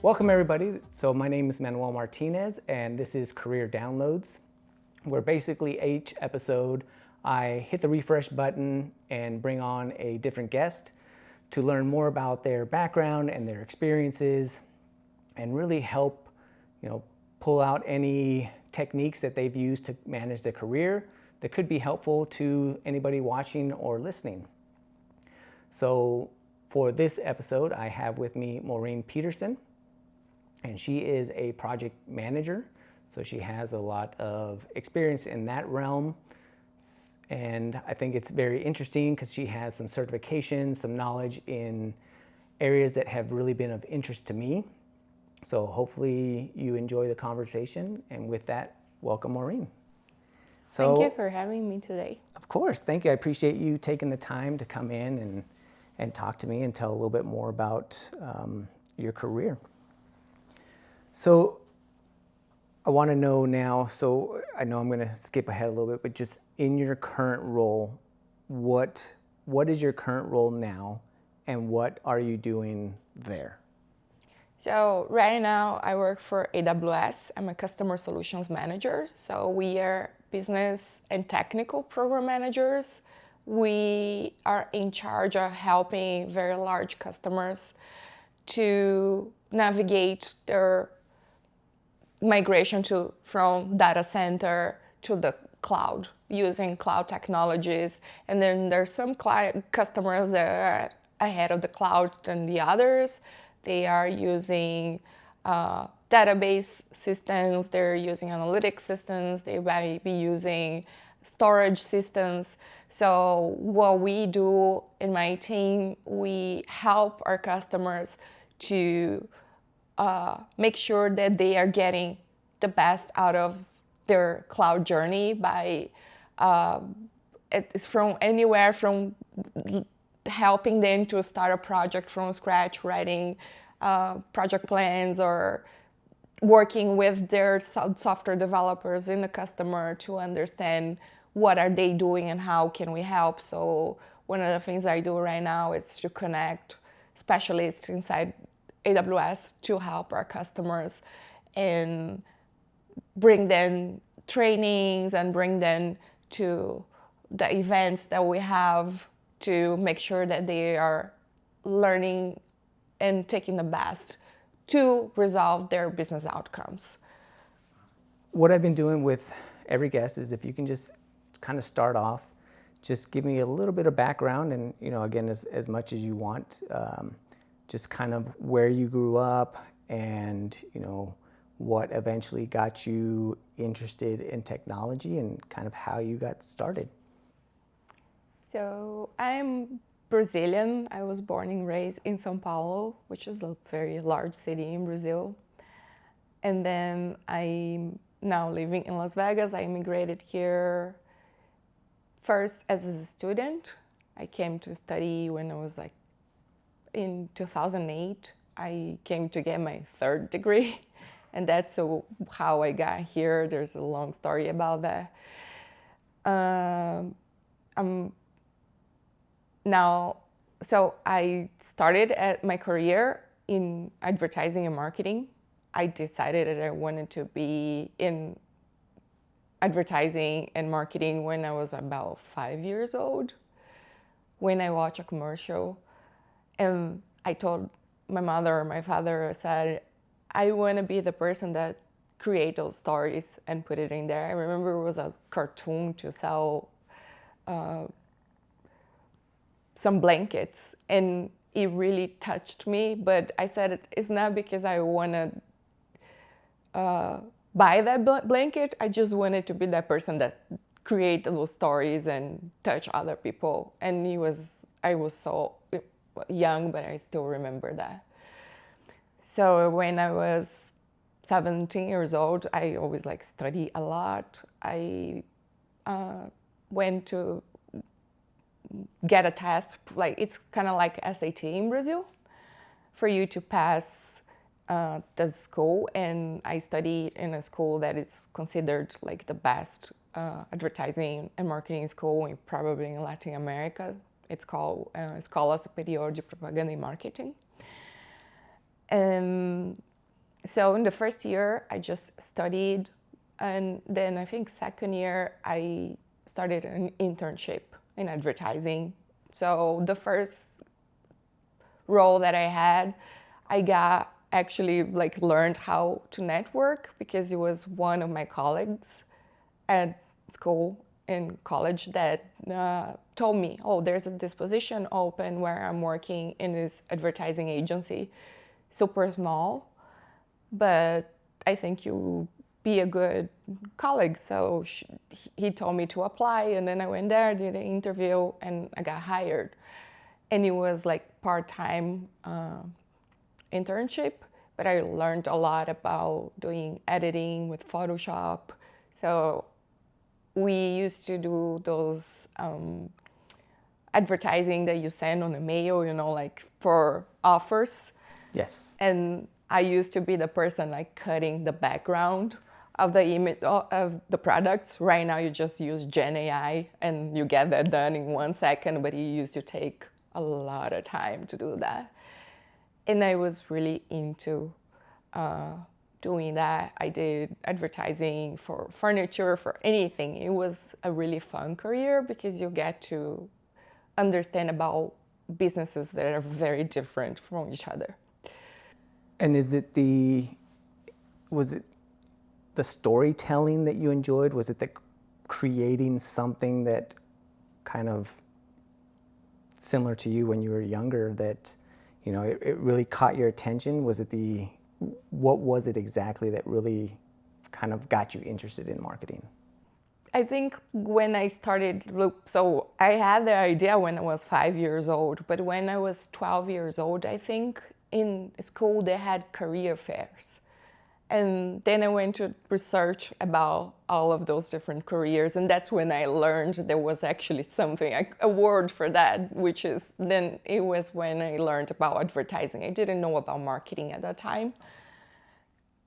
Welcome everybody. So my name is Manuel Martinez and this is Career Downloads, where basically each episode I hit the refresh button and bring on a different guest to learn more about their background and their experiences and really help, pull out any techniques that they've used to manage their career that could be helpful to anybody watching or listening. So for this episode, I have with me Maureen Peterson, and she is a project manager. So she has a lot of experience in that realm. And I think it's very interesting because she has some certifications, some knowledge in areas that have really been of interest to me. So hopefully you enjoy the conversation. And with that, welcome Maureen. Thank you for having me today. Of course, thank you. I appreciate you taking the time to come in and talk to me and tell a little bit more about your career. So I want to know now, so I know I'm going to skip ahead a little bit, but just in your current role, what is your current role now and what are you doing there? So right now I work for AWS. I'm a customer solutions manager. So we are business and technical program managers. We are in charge of helping very large customers to navigate their migration from data center to the cloud using cloud technologies. And then there's some customers that are ahead of the cloud than the others. They are using database systems, they're using analytics systems, they might be using storage systems. So what we do in my team, we help our customers to make sure that they are getting the best out of their cloud journey by it's from anywhere from helping them to start a project from scratch, writing project plans or working with their software developers in the customer to understand what are they doing and how can we help. So one of the things I do right now is to connect specialists inside AWS to help our customers and bring them trainings and bring them to the events that we have to make sure that they are learning and taking the best to resolve their business outcomes. What I've been doing with every guest is if you can just kind of start off, just give me a little bit of background and, again, as much as you want, just kind of where you grew up and, what eventually got you interested in technology and kind of how you got started. So I'm Brazilian. I was born and raised in São Paulo, which is a very large city in Brazil. And then I'm now living in Las Vegas. I immigrated here first as a student. I came to study when I was in 2008. I came to get my third degree, and that's how I got here. There's a long story about that. So I started my career in advertising and marketing. I decided that I wanted to be in advertising and marketing when I was about 5 years old, when I watched a commercial. And I told my mother or my father, I said, I want to be the person that create those stories and put it in there. I remember it was a cartoon to sell some blankets, and it really touched me. But I said, it's not because I want to buy that blanket. I just wanted to be that person that create those stories and touch other people. And I was so young, but I still remember that. So when I was 17 years old, I always study a lot. I went to get a test, it's kind of like SAT in Brazil, for you to pass the school. And I studied in a school that is considered the best advertising and marketing school probably in Latin America. It's called Escola Superior de Propaganda e Marketing. And So in the first year, I just studied, and then I think second year I started an internship in advertising. So the first role that I had, I got actually like learned how to network because it was one of my colleagues at school in college that told me, oh, there's this position open where I'm working in this advertising agency, super small, but I think you be a good colleague. So he told me to apply, and then I went there, did an interview, and I got hired. And it was like part-time internship, but I learned a lot about doing editing with Photoshop. So we used to do those advertising that you send on a mail, like for offers. Yes. And I used to be the person like cutting the background of the image of the products. Right now you just use Gen AI and you get that done in 1 second, but it used to take a lot of time to do that. And I was really into doing that. I did advertising for furniture, for anything. It was a really fun career because you get to understand about businesses that are very different from each other. And was it the storytelling that you enjoyed? Was it the creating something that kind of similar to you when you were younger that, it really caught your attention? What was it exactly that really kind of got you interested in marketing? I think when I started, so I had the idea when I was 5 years old, but when I was 12 years old, I think in school they had career fairs. And then I went to research about all of those different careers. And that's when I learned there was actually something, a word for that, which is, then it was when I learned about advertising. I didn't know about marketing at that time.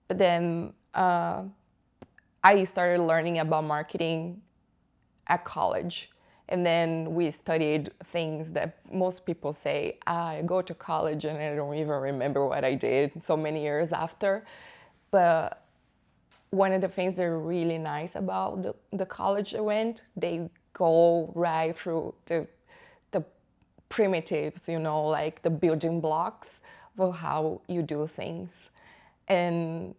But then I started learning about marketing at college. And then we studied things that most people say, I go to college and I don't even remember what I did so many years after. But one of the things that are really nice about the college I went, they go right through the primitives, like the building blocks of how you do things. And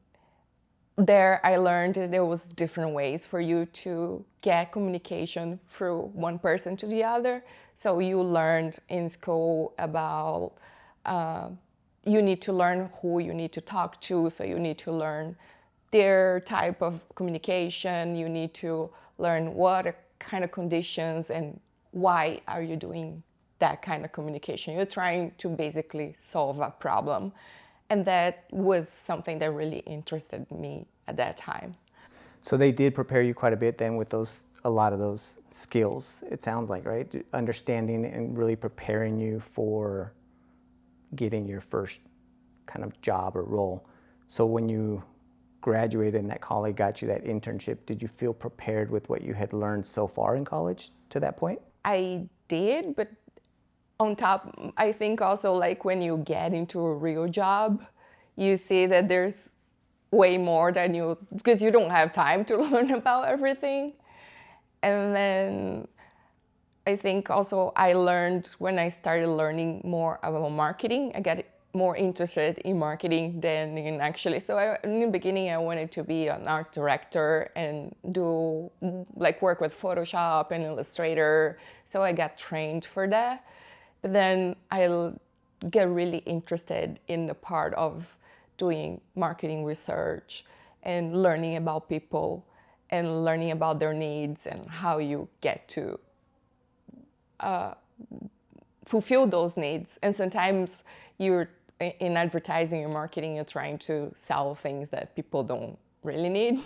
there I learned that there was different ways for you to get communication through one person to the other. So you learned in school about you need to learn who you need to talk to. So you need to learn their type of communication. You need to learn what kind of conditions and why are you doing that kind of communication. You're trying to basically solve a problem. And that was something that really interested me at that time. So they did prepare you quite a bit then with a lot of those skills, it sounds like, right? Understanding and really preparing you for getting your first kind of job or role. So when you graduated and that colleague got you that internship, did you feel prepared with what you had learned so far in college to that point? I did, but on top, I think also like when you get into a real job, you see that there's way more than because you don't have time to learn about everything. And then I think also I learned when I started learning more about marketing, I got more interested in marketing than in actually. So in the beginning, I wanted to be an art director and do like work with Photoshop and Illustrator. So I got trained for that. But then I get really interested in the part of doing marketing research and learning about people and learning about their needs and how you get to fulfill those needs. And sometimes you're in advertising and marketing, you're trying to sell things that people don't really need.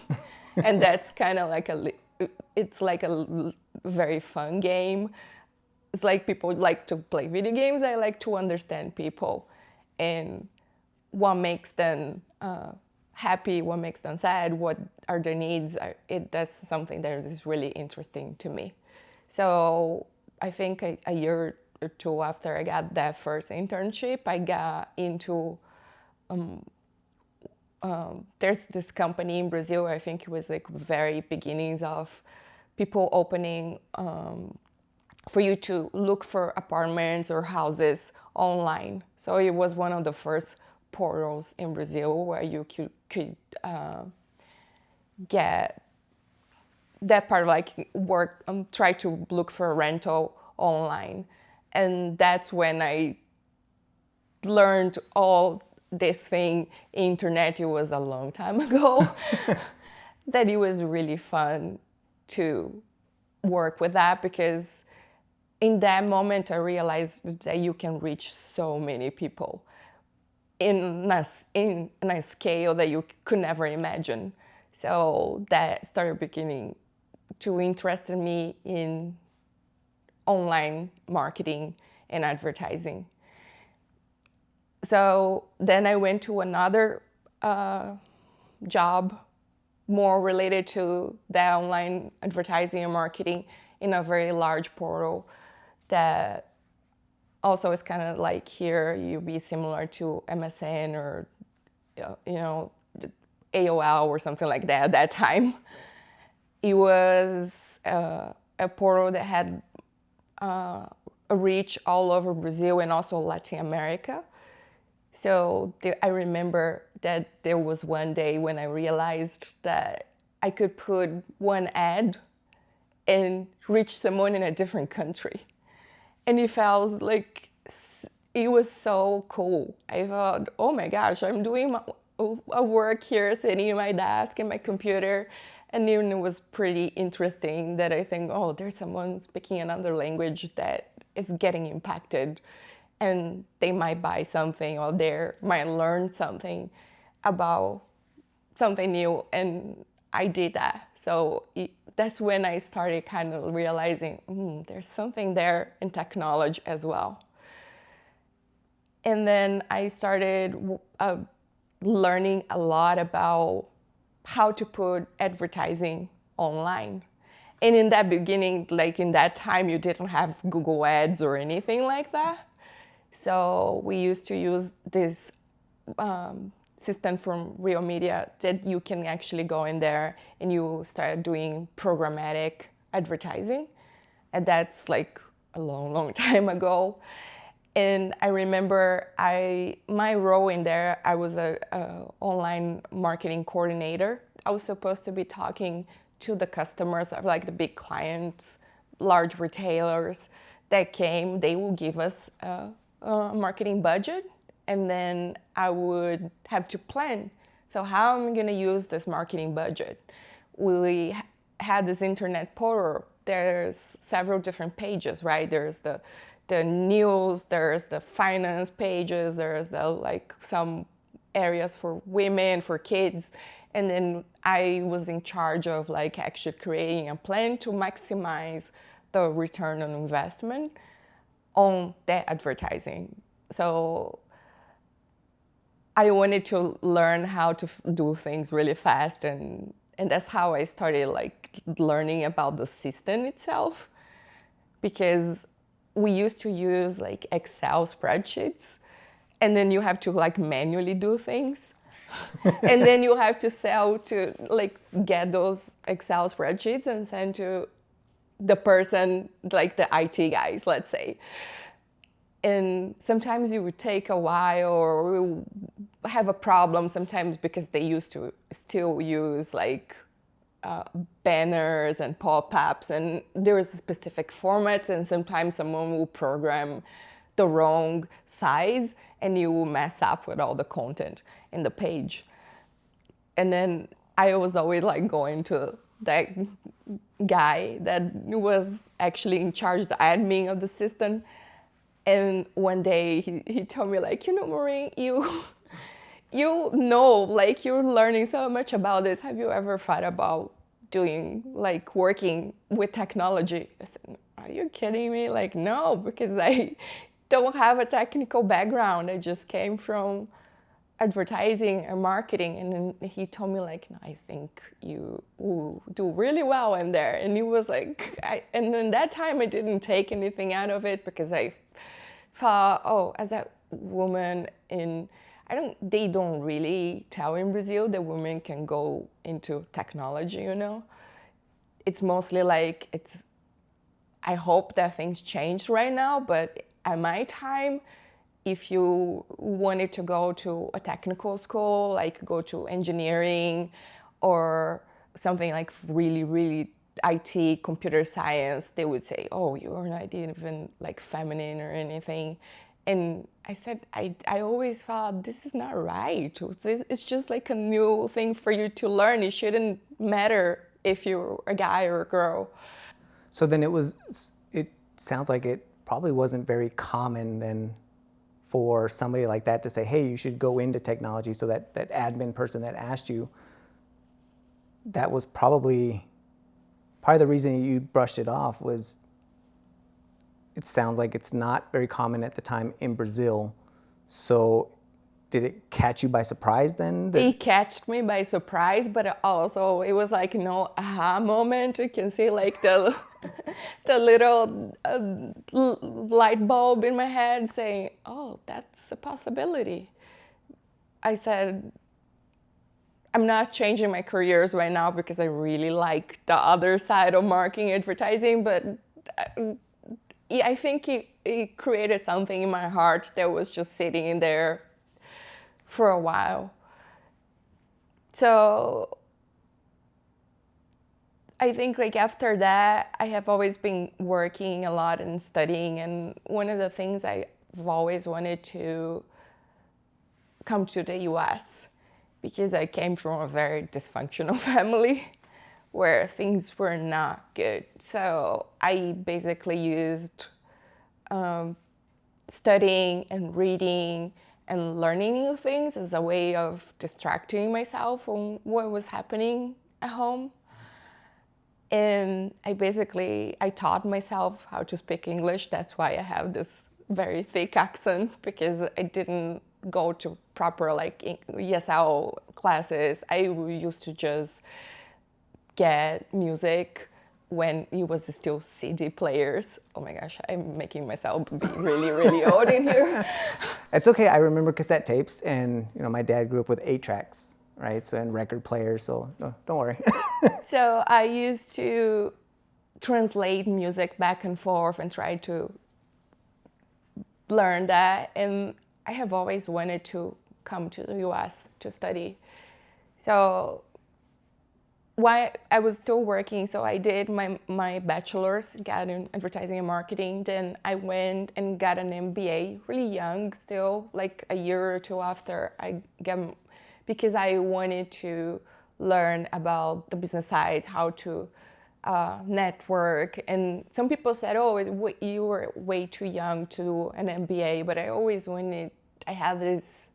And that's kind of like it's like a very fun game. It's like people like to play video games. I like to understand people and what makes them happy, what makes them sad, what are their needs. That's something that is really interesting to me. So I think a year or two after I got that first internship, I got into there's this company in Brazil, I think it was like very beginnings of people opening for you to look for apartments or houses online. So it was one of the first portals in Brazil where you could get that part, like work, try to look for a rental online. And that's when I learned all this thing, internet. It was a long time ago. That it was really fun to work with that, because in that moment I realized that you can reach so many people in a scale that you could never imagine. So that started beginning to interest me in online marketing and advertising. So then I went to another job more related to the online advertising and marketing in a very large portal that also is kind of like here, you'd be similar to MSN or, AOL or something like that at that time. It was a portal that had a reach all over Brazil and also Latin America. So I remember that there was one day when I realized that I could put one ad and reach someone in a different country. And it felt like it was so cool. I thought, oh my gosh, I'm doing a work here, sitting in my desk and my computer. And even it was pretty interesting that I think, oh, there's someone speaking another language that is getting impacted, and they might buy something or they might learn something about something new. And I did that. So that's when I started kind of realizing there's something there in technology as well. And then I started learning a lot about how to put advertising online. And in that beginning, like in that time, you didn't have Google Ads or anything like that. So we used to use this system from Real Media that you can actually go in there and you start doing programmatic advertising. And that's like a long, long time ago. And I remember my role in there, I was a online marketing coordinator. I was supposed to be talking to the customers of like the big clients, large retailers that came. They will give us a marketing budget, and then I would have to plan. So how am I going to use this marketing budget? We had this internet portal. There's several different pages, right? There's the news, there's the finance pages, there's the like some areas for women, for kids. And then I was in charge of like actually creating a plan to maximize the return on investment on that advertising. So I wanted to learn how to do things really fast, and that's how I started like learning about the system itself, because we used to use like Excel spreadsheets, and then you have to like manually do things. And then you have to get those Excel spreadsheets and send to the person, like the IT guys, let's say. And sometimes it would take a while, or we have a problem sometimes because they used to still use like banners and pop-ups, and there is specific formats, and sometimes someone will program the wrong size and you will mess up with all the content in the page. And then I was always like going to that guy that was actually in charge, the admin of the system. And one day he told me like, Maureen, like you're learning so much about this. Have you ever thought about doing like working with technology? I said, are you kidding me? Like, no, because I don't have a technical background. I just came from advertising and marketing. And then he told me like, no, I think you will do really well in there. And he was like, and then that time I didn't take anything out of it, because I thought, oh, as a woman they don't really tell in Brazil that women can go into technology, you know. It's mostly like, I hope that things change right now, but at my time, if you wanted to go to a technical school, like go to engineering or something like really, really IT, computer science, they would say, oh, you're not even like feminine or anything. And I said, I always thought, this is not right. It's just like a new thing for you to learn. It shouldn't matter if you're a guy or a girl. So then it sounds like it probably wasn't very common then for somebody like that to say, hey, you should go into technology. So that admin person that asked you, that was probably part of the reason you brushed it off was it sounds like it's not very common at the time in Brazil. So did it catch you by surprise then? It catched me by surprise, but also it was like, aha moment. You can see like the little light bulb in my head saying, oh, that's a possibility. I said, I'm not changing my careers right now because I really like the other side of marketing advertising, but I think it created something in my heart that was just sitting in there for a while. So I think like after that, I have always been working a lot and studying. And one of the things I've always wanted to come to the US because I came from a very dysfunctional family where things were not good. So I basically used studying and reading and learning new things as a way of distracting myself from what was happening at home. And I taught myself how to speak English. That's why I have this very thick accent, because I didn't go to proper like ESL classes. I used to just get music when it was still CD players. Oh my gosh, I'm making myself be really, really old in here. It's okay. I remember cassette tapes, and my dad grew up with 8-tracks, right? So and record players. So no, don't worry. So I used to translate music back and forth and try to learn that. And I have always wanted to come to the US to study. So while I was still working, so I did my bachelor's, got in advertising and marketing. Then I went and got an MBA really young, still like a year or two after I got, because I wanted to learn about the business side, how to network. And some people said, oh, you were way too young to do an MBA, but I always wanted, I had this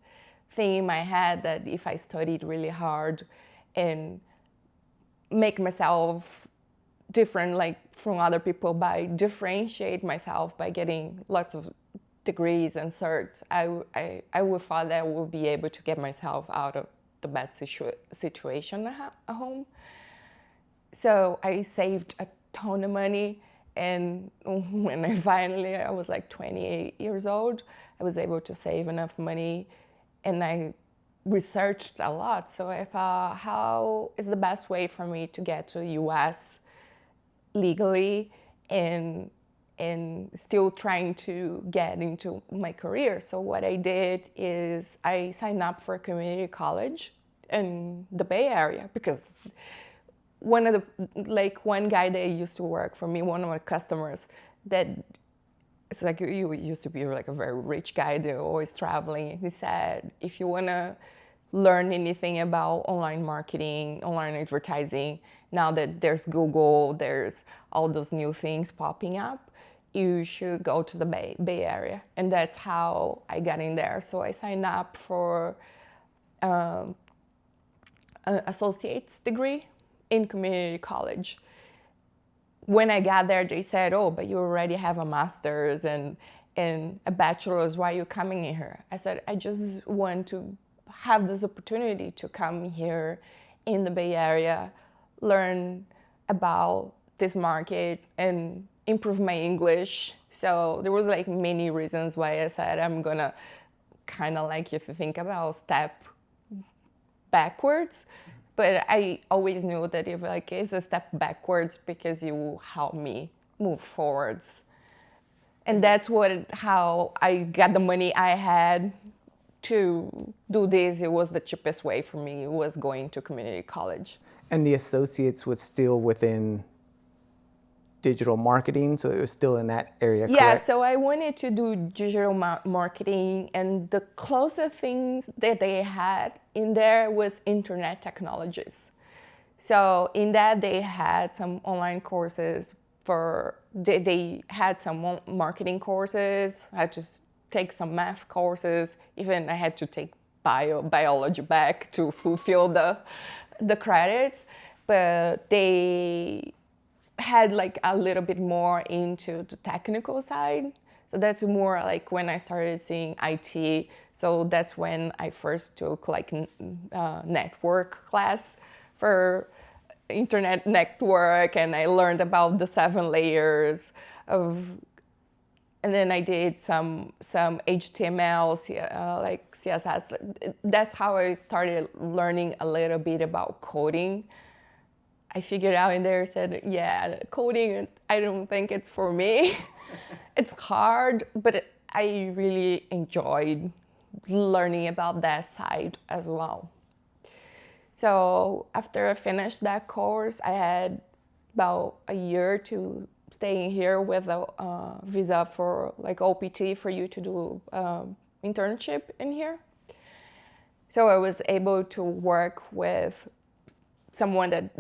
thing in my head that if I studied really hard and make myself different like from other people, by differentiate myself by getting lots of degrees and certs, I would thought that I would be able to get myself out of the bad situation at home. So I saved a ton of money, and when I was like 28 years old, I was able to save enough money, and I researched a lot. So I thought, how is the best way for me to get to the US legally and still trying to get into my career? So what I did is I signed up for a community college in the Bay Area, because one guy that used to work for me, one of my customers, that it's like you used to be like a very rich guy, they're always traveling. He said, if you want to learn anything about online marketing, online advertising, now that there's Google, there's all those new things popping up, you should go to the Bay Area. And that's how I got in there. So I signed up for an associate's degree in community college. When I got there, they said, oh, but you already have a master's and a bachelor's, why are you coming in here? I said, I just want to have this opportunity to come here in the Bay Area, learn about this market and improve my English. So there was like many reasons why I said I'm gonna kind of like, if you think about step backwards, but I always knew that if like it's a step backwards because you will help me move forwards. And that's how I got the money I had to do this. It was the cheapest way for me. It was going to community college. And the associates was still within digital marketing, so it was still in that area, Yeah, correct? so I wanted to do digital marketing, and the closest things that they had in there was internet technologies. So in that they had some online courses they had some marketing courses. I had to take some math courses. Even I had to take biology back to fulfill the credits, but they had like a little bit more into the technical side. So that's more like when I started seeing IT. So that's when I first took like network class for internet network, and I learned about the 7 layers of, and then I did some HTML, like CSS. That's how I started learning a little bit about coding. I figured out in there, said, yeah, coding, I don't think it's for me. It's hard, but I really enjoyed learning about that side as well. So after I finished that course, I had about a year to stay here with a visa for like OPT for you to do internship in here. So I was able to work with someone that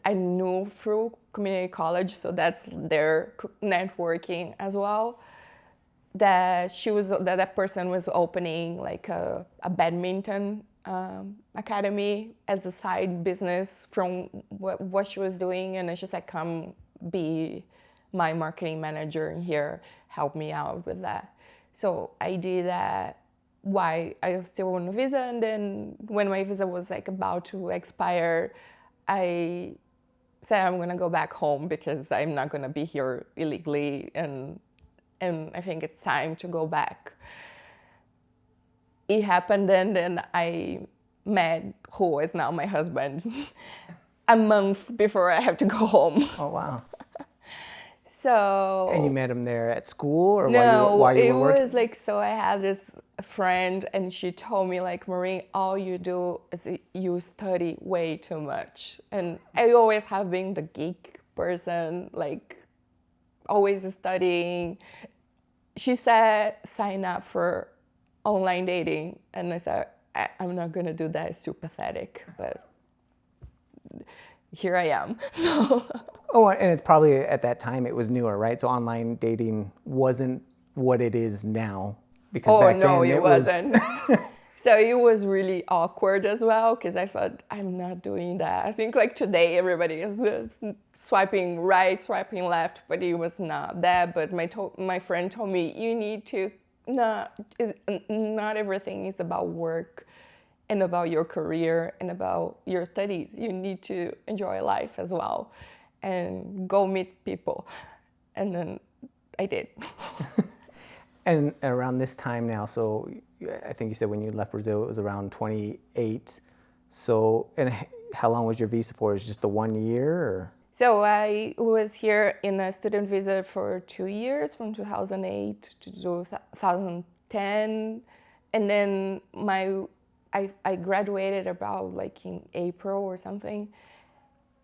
I knew through community college, so that's their networking as well. That person was opening like a badminton academy as a side business from what she was doing, and she said, "Come be my marketing manager here, help me out with that." So I did that while I was still on a visa, and then when my visa was like about to expire, I said I'm gonna go back home because I'm not gonna be here illegally, and I think it's time to go back. It happened, and then I met who is now my husband a month before I have to go home. Oh, wow. So. And you met him there at school, or No, while you it were working? was like, so I had this friend, and she told me like, Maureen, all you do is you study way too much. And I always have been the geek person, like always studying. She said, sign up for online dating. And I said, I'm not gonna do that, it's too pathetic, but here I am, so. Oh, and it's probably at that time it was newer, right? So online dating wasn't what it is now, because back no, then it wasn't. So it was really awkward as well, because I thought, I'm not doing that. I think like today everybody is swiping right, swiping left, but it was not that. But my friend told me, you need to, not everything is about work and about your career and about your studies. You need to enjoy life as well and go meet people. And then I did. And around this time now, so I think you said when you left Brazil, it was around 28. So, and how long was your visa for? Is it just the 1 year, or? So I was here in a student visa for 2 years, from 2008 to 2010. And then I graduated about like in April or something.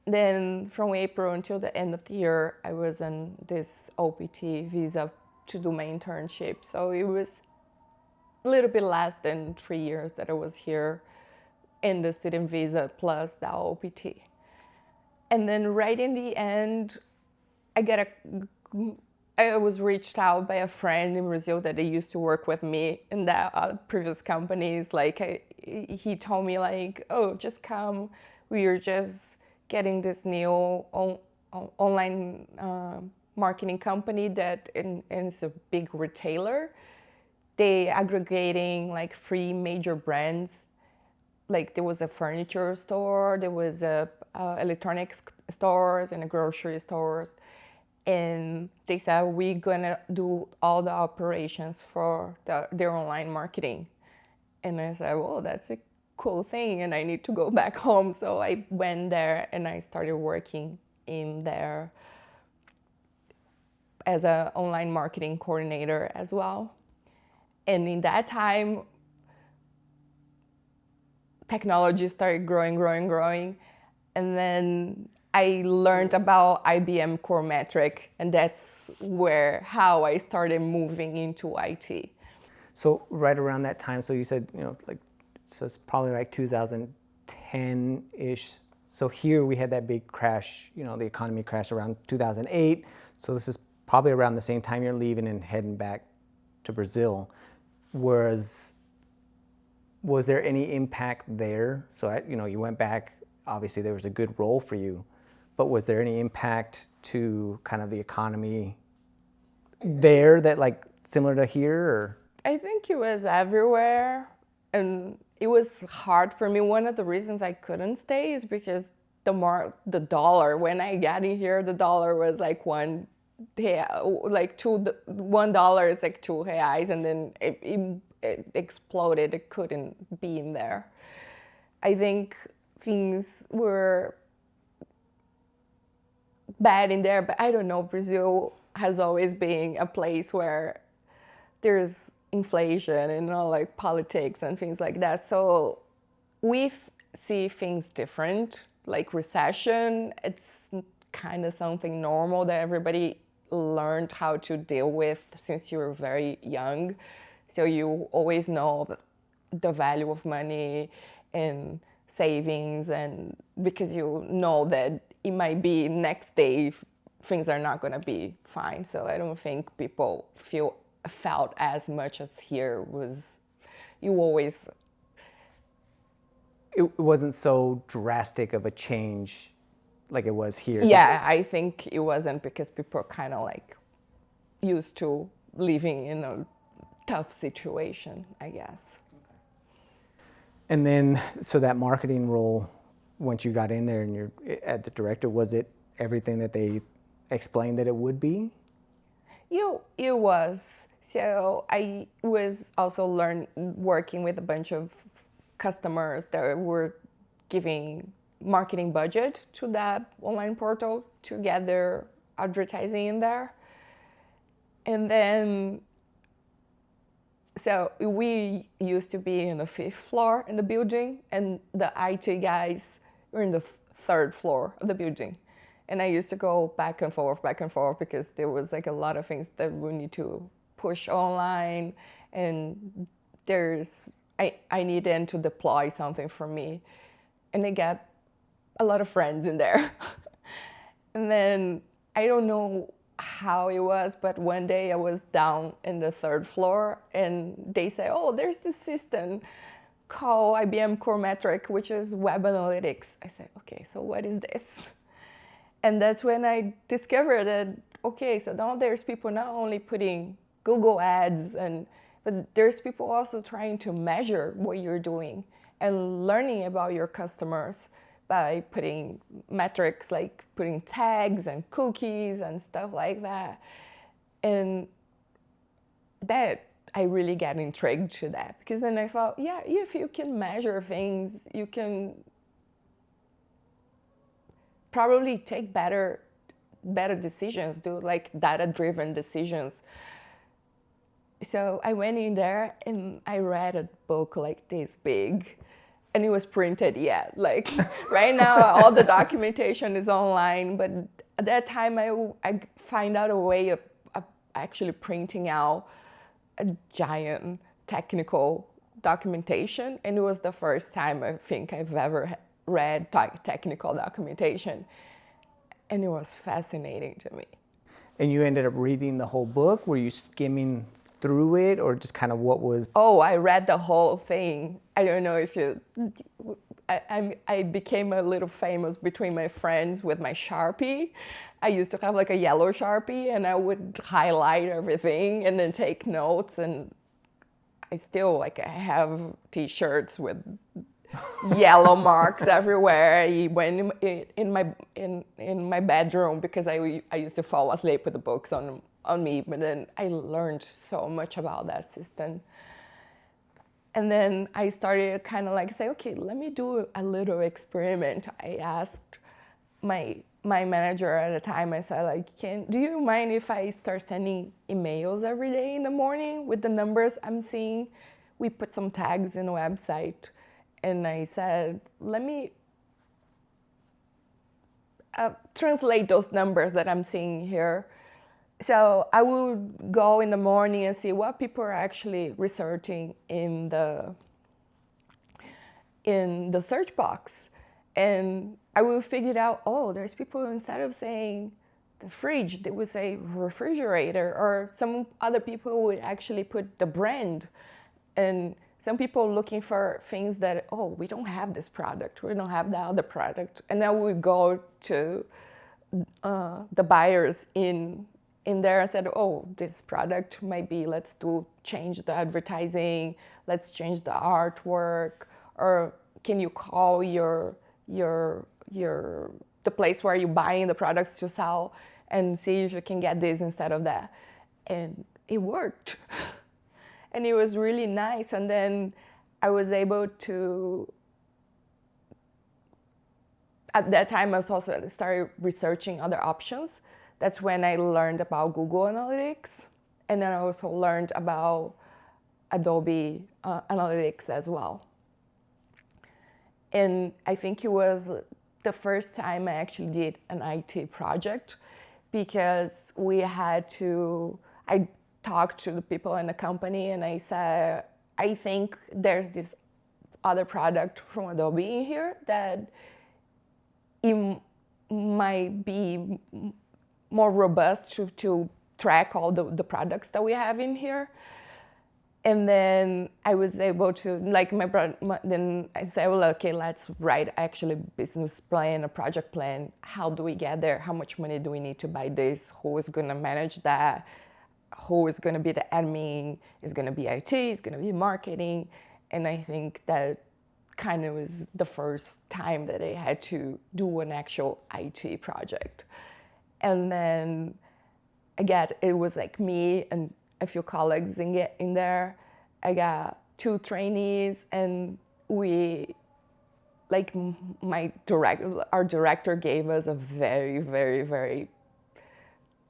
Then from April until the end of the year, I was on this OPT visa to do my internship. So it was a little bit less than 3 years that I was here in the student visa plus the OPT. And then right in the end, I was reached out by a friend in Brazil that used to work with me in the previous companies. Like he told me like, oh, just come. We are just getting this new online marketing company that is a big retailer. They aggregating like 3 major brands. Like there was a furniture store, there was a electronics stores and a grocery stores. And they said, we're gonna do all the operations for their online marketing. And I said, well, that's a cool thing and I need to go back home. So I went there and I started working in there as an online marketing coordinator as well. And in that time, technology started growing. And then I learned about IBM Core Metric, and that's how I started moving into IT. So right around that time, so you said, so it's probably like 2010-ish. So here we had that big crash, the economy crashed around 2008. So this is probably around the same time you're leaving and heading back to Brazil. Was there any impact there? So, you went back, obviously there was a good role for you, but was there any impact to kind of the economy there that similar to here? Or? I think it was everywhere, and it was hard for me. One of the reasons I couldn't stay is because the dollar, when I got in here, the dollar was like $1 is like $2, and then it exploded. It couldn't be in there. I think things were bad in there, but I don't know. Brazil has always been a place where there's inflation and like politics and things like that. So we see things different. Like recession, it's kind of something normal that everybody learned how to deal with since you were very young. So you always know the value of money and savings, and because you know that it might be next day things are not going to be fine. So I don't think people felt as much as here was. You always. It wasn't so drastic of a change like it was here. Yeah, I think it wasn't, because people are kind of like used to living in a tough situation, I guess. And then, so that marketing role, once you got in there and you're at the director, was it everything that they explained that it would be? It was. So I was also working with a bunch of customers that were giving marketing budget to that online portal to get their advertising in there. And then, so we used to be in the 5th floor in the building, and the IT guys were in the 3rd floor of the building. And I used to go back and forth, because there was like a lot of things that we need to push online, and I need them to deploy something for me. And I got a lot of friends in there. And then I don't know how it was, but one day I was down in the 3rd floor and they say, oh, there's this system called IBM Core Metric, which is web analytics. I said, okay, so what is this? And that's when I discovered that, okay, so now there's people not only putting Google ads, but there's people also trying to measure what you're doing and learning about your customers by putting metrics, like putting tags and cookies and stuff like that. And that, I really got intrigued to that, because then I thought, yeah, if you can measure things, you can probably take better decisions, do like data-driven decisions. So I went in there and I read a book like this big, and it was printed yet. Like right now, all the documentation is online, but at that time I find out a way of actually printing out a giant technical documentation, and it was the first time I think I've ever read technical documentation, and it was fascinating to me. And you ended up reading the whole book? Were you skimming through it, or just kind of what was? Oh, I read the whole thing. I don't know if you. I became a little famous between my friends with my Sharpie. I used to have like a yellow Sharpie, and I would highlight everything and then take notes. And I still I have T-shirts with yellow marks everywhere. I went in my bedroom because I used to fall asleep with the books on me. But then I learned so much about that system. And then I started kind of like say, okay, let me do a little experiment. I asked my manager at the time, I said, like, do you mind if I start sending emails every day in the morning with the numbers I'm seeing? We put some tags in the website. And I said, let me translate those numbers that I'm seeing here. So I would go in the morning and see what people are actually researching in the search box. And I will figure out, oh, there's people, instead of saying the fridge, they would say refrigerator, or some other people would actually put the brand. And some people looking for things that, oh, we don't have this product, we don't have that other product. And then we go to the buyers in there and said, oh, this product might be, let's change the advertising, let's change the artwork, or can you call the place where you're buying the products to sell and see if you can get this instead of that. And it worked. And it was really nice. And then I was able to, at that time, I also started researching other options. That's when I learned about Google Analytics. And then I also learned about Adobe Analytics as well. And I think it was the first time I actually did an IT project, because I talked to the people in the company and I said, I think there's this other product from Adobe in here that it might be more robust to track all the products that we have in here. And then I was able to, then I said, well, okay, let's write actually a business plan, a project plan. How do we get there? How much money do we need to buy this? Who is going to manage that? Who is going to be the admin? Is going to be IT? Is going to be marketing? And I think that kind of was the first time that I had to do an actual IT project. And then it was like me and a few colleagues in there. I got 2 trainees, and our director gave us a very, very, very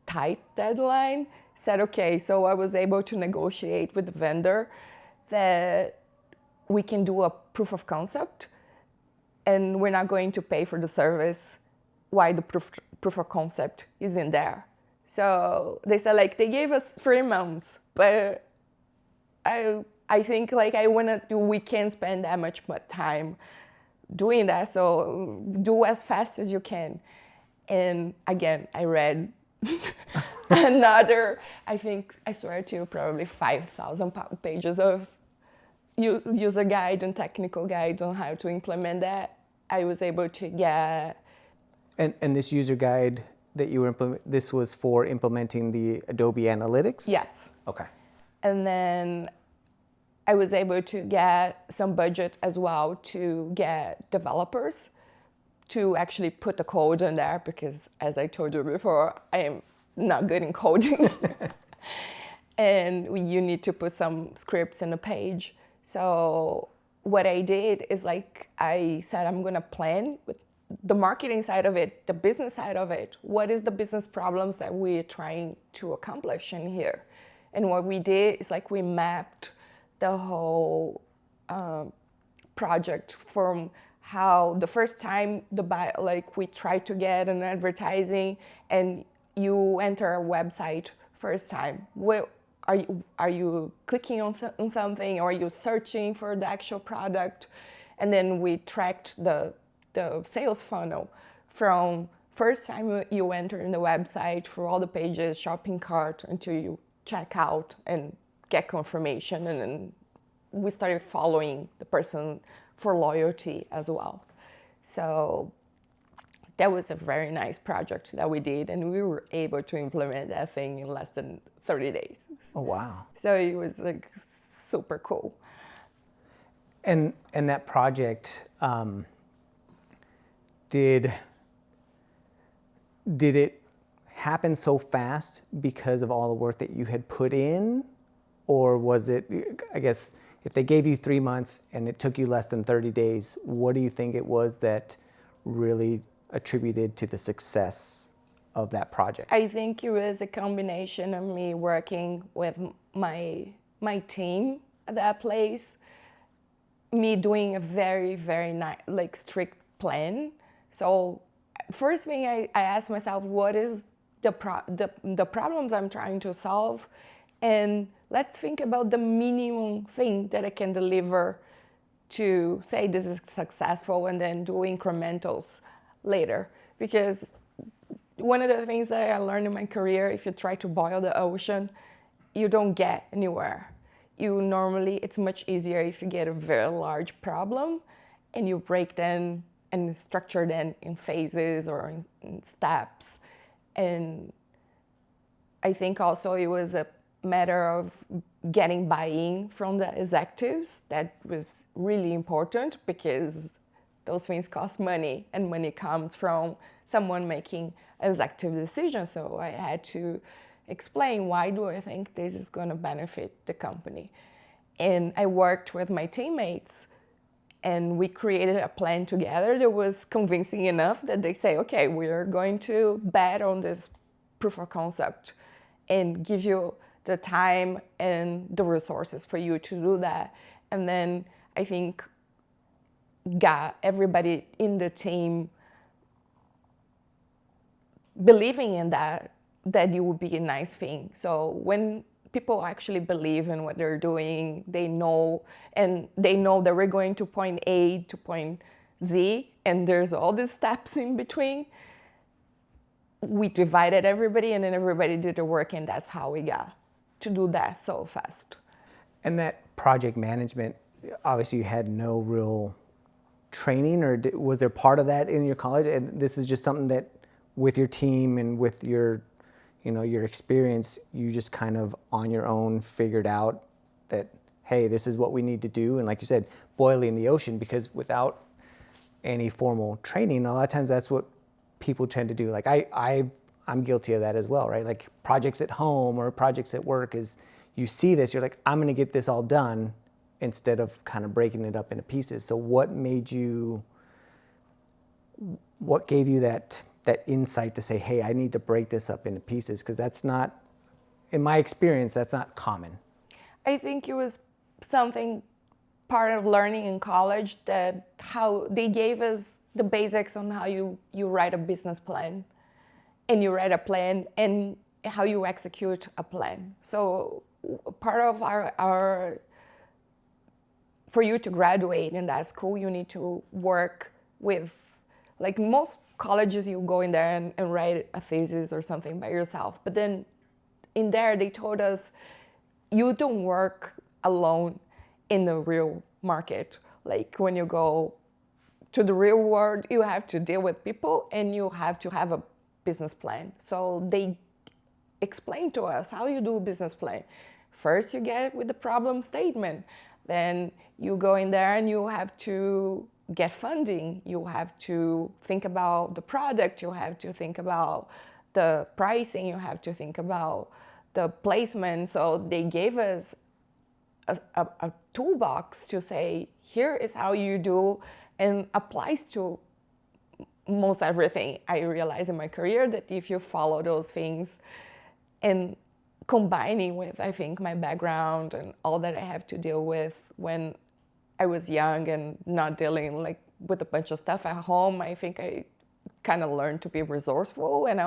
tight deadline. Said, okay, so I was able to negotiate with the vendor that we can do a proof of concept, and we're not going to pay for the service while the proof of concept is in there. So they said, they gave us 3 months, but I think we can't spend that much time doing that, so do as fast as you can. And again, I read another, I think, I swear to you, probably 5,000 pages of user guide and technical guides on how to implement that. I was able to get... And this user guide that you were this was for implementing the Adobe Analytics? Yes. Okay. And then I was able to get some budget as well to get developers to actually put the code in there, because as I told you before, I am not good in coding. And you need to put some scripts in the page. So what I did is I said, I'm going to plan with the marketing side of it, the business side of it. What is the business problems that we're trying to accomplish in here? And what we did is we mapped the whole project from how the first time we tried to get an advertising, and you enter a website first time. What are you clicking on something, or are you searching for the actual product? And then we tracked the sales funnel from first time you enter in the website, for all the pages, shopping cart, until you check out and get confirmation. And then we started following the person for loyalty as well. So that was a very nice project that we did, and we were able to implement that thing in less than 30 days. Oh, wow. So it was super cool. And that project, did it happen so fast because of all the work that you had put in? Or was it, I guess, if they gave you 3 months and it took you less than 30 days, what do you think it was that really attributed to the success of that project? I think it was a combination of me working with my team at that place, me doing a very, very strict plan. So first thing I asked myself, what is the problems I'm trying to solve? And let's think about the minimum thing that I can deliver to say this is successful, and then do incrementals later. Because one of the things that I learned in my career, if you try to boil the ocean, you don't get anywhere. It's much easier if you get a very large problem and you break them and structure them in phases or in steps. And I think also it was a matter of getting buy-in from the executives. That was really important, because those things cost money, and money comes from someone making executive decisions. So I had to explain, why do I think this is going to benefit the company? And I worked with my teammates, and we created a plan together that was convincing enough that they say, okay, we are going to bet on this proof of concept and give you the time and the resources for you to do that. And then I think got everybody in the team believing in that it would be a nice thing. So when people actually believe in what they're doing, they know that we're going to point A to point Z, and there's all these steps in between. We divided everybody, and then everybody did the work, and that's how we got to do that so fast. And that project management, obviously you had no real training, or was there part of that in your college? And this is just something that with your team and with your experience, you just kind of on your own figured out that, hey, this is what we need to do. And like you said, boiling the ocean, because without any formal training, a lot of times that's what people tend to do. Like I'm guilty of that as well, right? Like projects at home or projects at work, is you see this, you're like, I'm going to get this all done, instead of kind of breaking it up into pieces. So what gave you that insight to say, hey, I need to break this up into pieces? Because that's not, in my experience, that's not common. I think it was something part of learning in college, that how they gave us the basics on how you write a business plan, and you write a plan, and how you execute a plan. So part of our for you to graduate in that school, you need to work with, like most colleges, you go in there and write a thesis or something by yourself. But then in there, they told us, you don't work alone in the real market. Like when you go to the real world, you have to deal with people, and you have to have a business plan. So they explained to us how you do a business plan. First, you get with the problem statement. Then you go in there and you have to get funding. You have to think about the product. You have to think about the pricing. You have to think about the placement. So they gave us a toolbox to say, here is how you do, and applies to most everything. I realized in my career that if you follow those things, and combining with, I think, my background and all that I have to deal with when I was young and not dealing like with a bunch of stuff at home, I think I kind of learned to be resourceful. And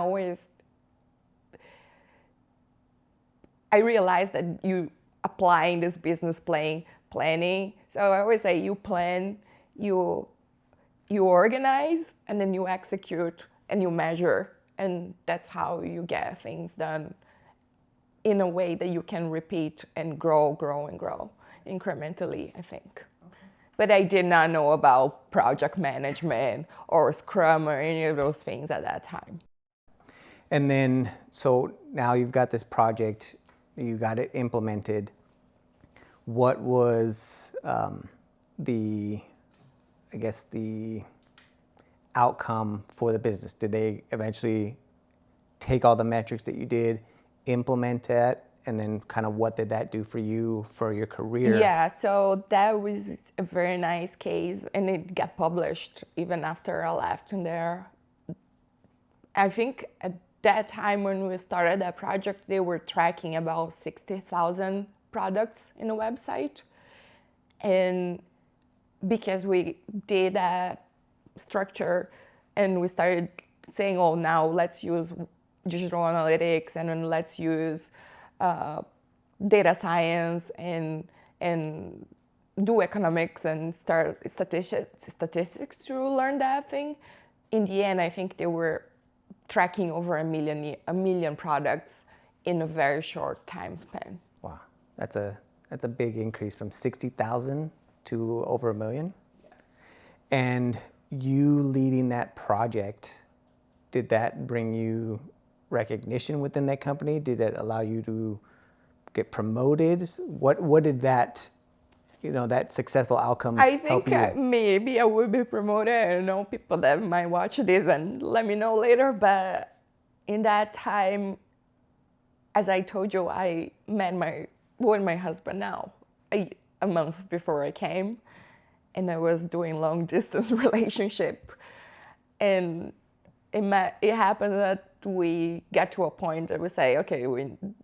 I realized that you applying this business planning. So I always say, you plan, you organize, and then you execute and you measure. And that's how you get things done in a way that you can repeat and grow incrementally, I think. Okay. But I did not know about project management or Scrum or any of those things at that time. And then, so now you've got this project, you got it implemented. What was the outcome for the business? Did they eventually take all the metrics that you did, implement it, and then kind of what did that do for you for your career? Yeah, so that was a very nice case, and it got published even after I left in there. I think at that time when we started that project, they were tracking about 60,000 products in a website. And because we did that structure and we started saying, oh, now let's use digital analytics and then let's use data science and do economics and start statistics to learn that thing. In the end, I think they were tracking over a million products in a very short time span. Wow, that's a big increase from 60,000 to over 1 million. Yeah. And you leading that project, did that bring you recognition within that company? Did it allow you to get promoted? What did that, that successful outcome help you? I think maybe I will be promoted. I don't know, people that might watch this and let me know later. But in that time, as I told you, I met my husband now a month before I came, and I was doing long distance relationship, and it happened that we got to a point that we say, okay,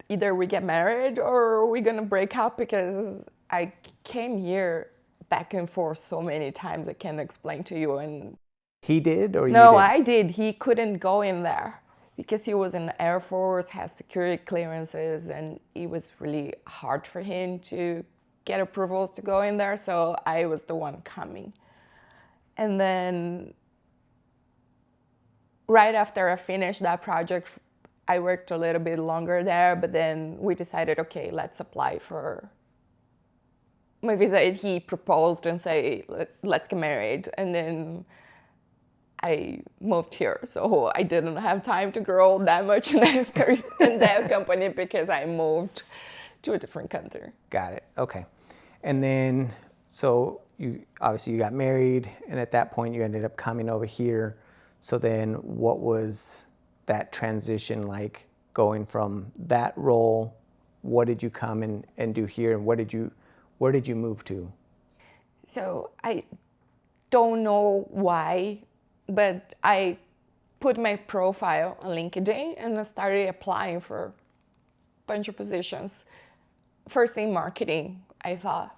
either we get married or we're gonna break up, because I came here back and forth so many times I can't explain to you. And he did, or you no, did? I did. He couldn't go in there because he was in the Air Force, has security clearances, and it was really hard for him to get approvals to go in there, so I was the one coming. And then right after I finished that project, I worked a little bit longer there, but then we decided, okay, let's apply for my visa. He proposed and say, let's get married. And then I moved here, so I didn't have time to grow that much in that company because I moved to a different country. Got it. Okay. And then, so you got married, and at that point you ended up coming over here. So then what was that transition like, going from that role? What did you come and do here, and where did you move to? So I don't know why, but I put my profile on LinkedIn and I started applying for a bunch of positions. First in marketing, I thought.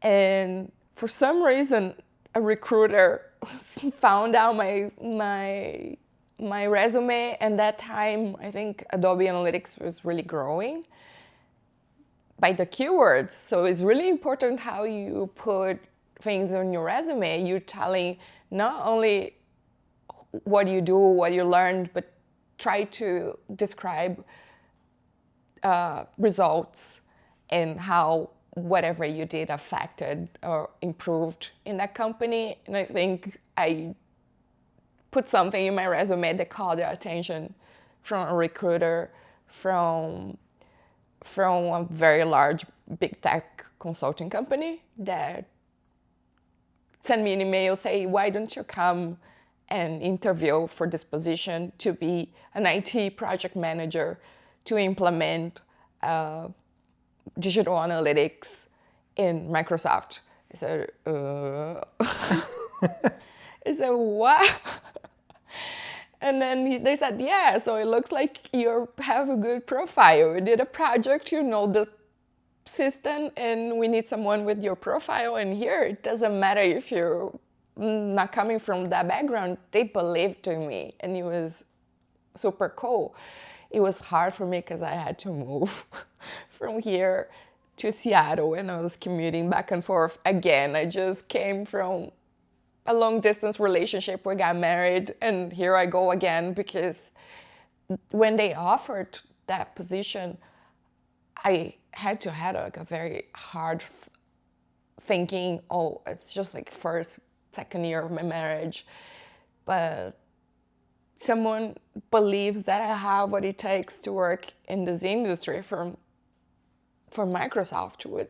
And for some reason, a recruiter found out my resume, and that time I think Adobe Analytics was really growing by the keywords. So it's really important how you put things on your resume. You're telling not only what you do, what you learned, but try to describe results and how whatever you did affected or improved in that company. And I think I put something in my resume that called the attention from a recruiter from a very large big tech consulting company that sent me an email saying, why don't you come and interview for this position to be an IT project manager to implement digital analytics in Microsoft. I said, I said, what? And then they said, yeah, so it looks like you have a good profile. You did a project, you know the system, and we need someone with your profile. And here, it doesn't matter if you're not coming from that background. They believed in me, and it was super cool. It was hard for me because I had to move from here to Seattle, and I was commuting back and forth again. I just came from a long distance relationship. We got married, and here I go again, because when they offered that position, I had to have like a very hard thinking, oh, it's just like second year of my marriage. But someone believes that I have what it takes to work in this industry for Microsoft.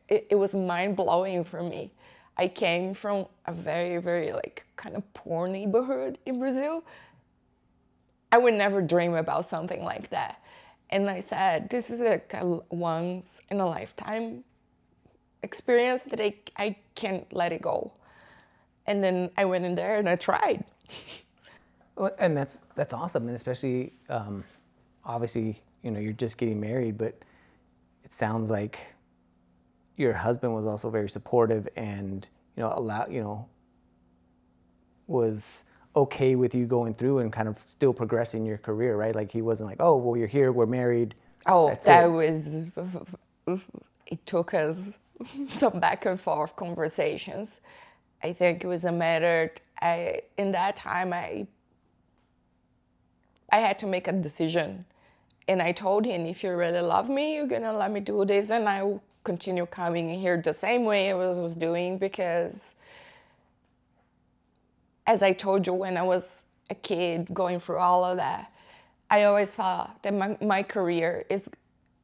It was mind-blowing for me. I came from a very, very like kind of poor neighborhood in Brazil. I would never dream about something like that. And I said, this is a once in a lifetime experience that I can't let it go. And then I went in there and I tried. Well, and that's awesome, and especially obviously, you're just getting married, but it sounds like your husband was also very supportive and was okay with you going through and kind of still progressing your career, right? Like he wasn't like, oh, well, you're here, we're married. Oh, that's that it. was, it took us some back and forth conversations. I think it was a matter, in that time, I had to make a decision. And I told him, if you really love me, you're gonna let me do this, and I will continue coming here the same way I was doing, because as I told you, when I was a kid going through all of that, I always thought that my career is,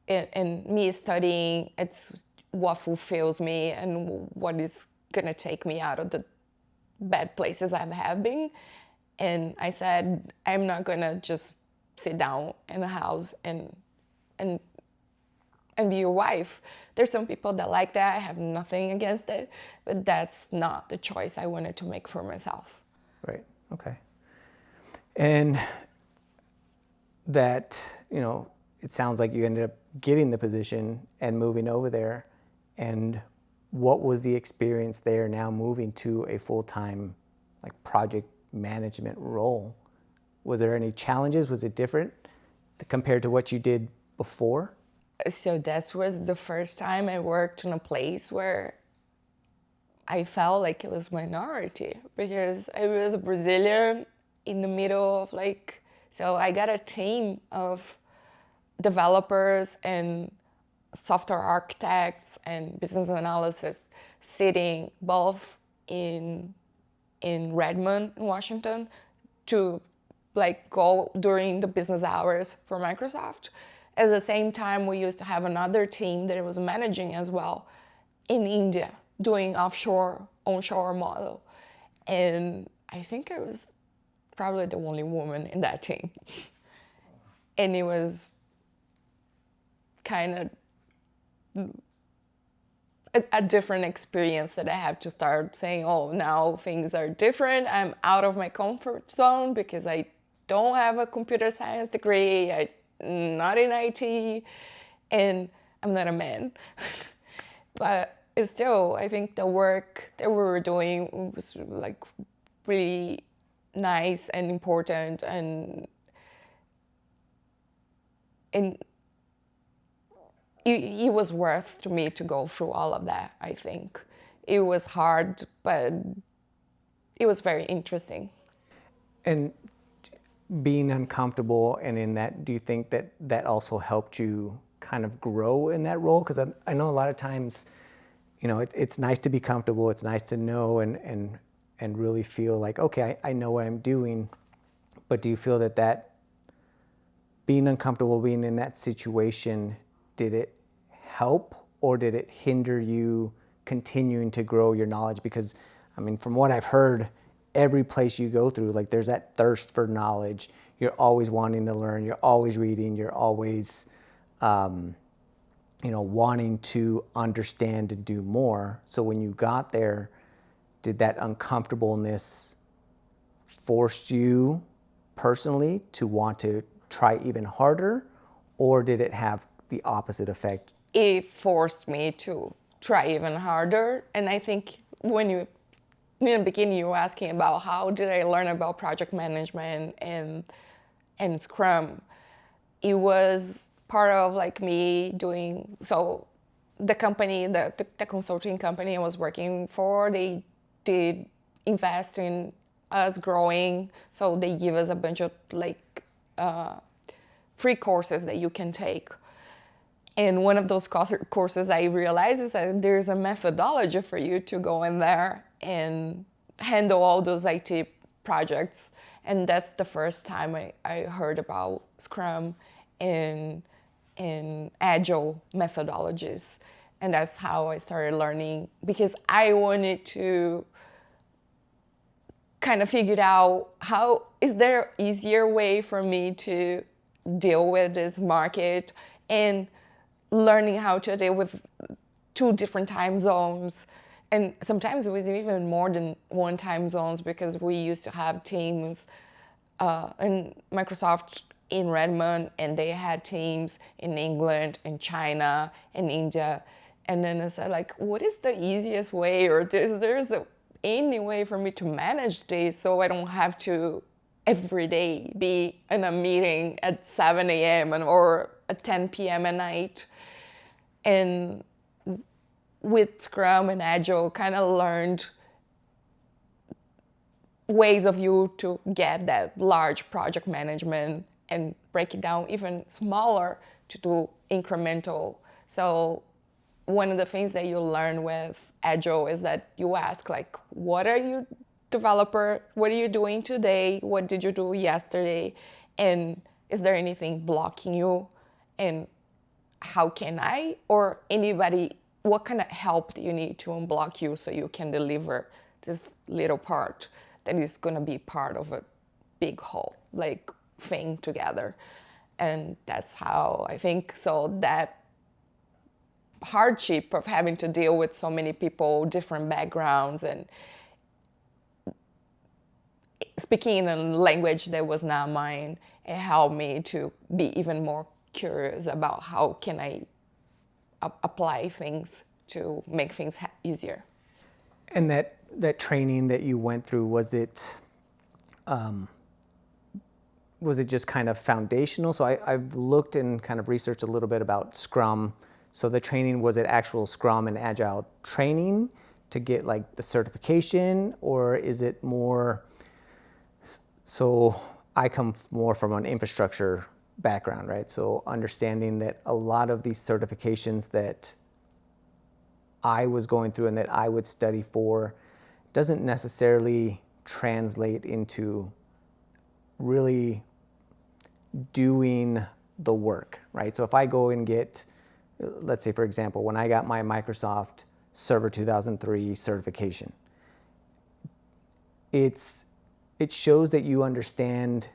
and me studying, it's what fulfills me and what is gonna take me out of the bad places I have been. And I said, I'm not gonna just sit down in a house and be your wife. There's some people that like that. I have nothing against it, but that's not the choice I wanted to make for myself. Right. Okay. And that, it sounds like you ended up getting the position and moving over there. And what was the experience there now moving to a full-time project management role? Was there any challenges? Was it different compared to what you did before? So that was the first time I worked in a place where I felt like it was minority, because I was a Brazilian in the middle of so I got a team of developers and software architects and business analysts sitting both in Redmond, in Washington, to go during the business hours for Microsoft. At the same time, we used to have another team that was managing as well in India, doing offshore, onshore model. And I think I was probably the only woman in that team. And it was kind of a different experience that I have to start saying, oh, now things are different. I'm out of my comfort zone because I don't have a computer science degree. I'm not in IT, and I'm not a man. But still, I think the work that we were doing was really nice and important, and it was worth to me to go through all of that. I think it was hard, but it was very interesting. And being uncomfortable and in that, do you think that that also helped you kind of grow in that role? Because I know a lot of times, it's nice to be comfortable. It's nice to know and really feel like, okay, I know what I'm doing. But do you feel that being uncomfortable, being in that situation, did it help or did it hinder you continuing to grow your knowledge? Because, from what I've heard, every place you go through, there's that thirst for knowledge. You're always wanting to learn. You're always reading. You're always, wanting to understand and do more. So when you got there, did that uncomfortableness force you personally to want to try even harder, or did it have the opposite effect? It forced me to try even harder. And I think in the beginning, you were asking about how did I learn about project management and Scrum. It was part of me doing, so the company, the consulting company I was working for, they did invest in us growing. So they give us a bunch of free courses that you can take. And one of those courses I realized is that there's a methodology for you to go in there and handle all those IT projects. And that's the first time I heard about Scrum and Agile methodologies. And that's how I started learning, because I wanted to kind of figure out, how is there an easier way for me to deal with this market and learning how to deal with 2 different time zones. And sometimes it was even more than one time zones, because we used to have teams in Microsoft in Redmond, and they had teams in England and China and India. And then I said, like, what is the easiest way, or there's any way for me to manage this so I don't have to every day be in a meeting at 7 a.m. or at 10 p.m. at night. And with Scrum and Agile, kind of learned ways of you to get that large project management and break it down even smaller to do incremental. So one of the things that you learn with Agile is that you ask, like, what are you developer, what are you doing today? What did you do yesterday? And is there anything blocking you? And how can I, or anybody, what kind of help do you need to unblock you so you can deliver this little part that is going to be part of a big whole, like, thing together? And that's how I think, so that hardship of having to deal with so many people, different backgrounds, and speaking in a language that was not mine, it helped me to be even more curious about how can I apply things to make things easier. And that training that you went through, was it just kind of foundational? So I've looked and kind of researched a little bit about Scrum. So the training, was it actual Scrum and Agile training to get like the certification, or is it more, so I come more from an infrastructure background, right? So understanding that a lot of these certifications that I was going through and that I would study for doesn't necessarily translate into really doing the work, right? So if I go and get, let's say for example, when I got my Microsoft Server 2003 certification, it shows that you understand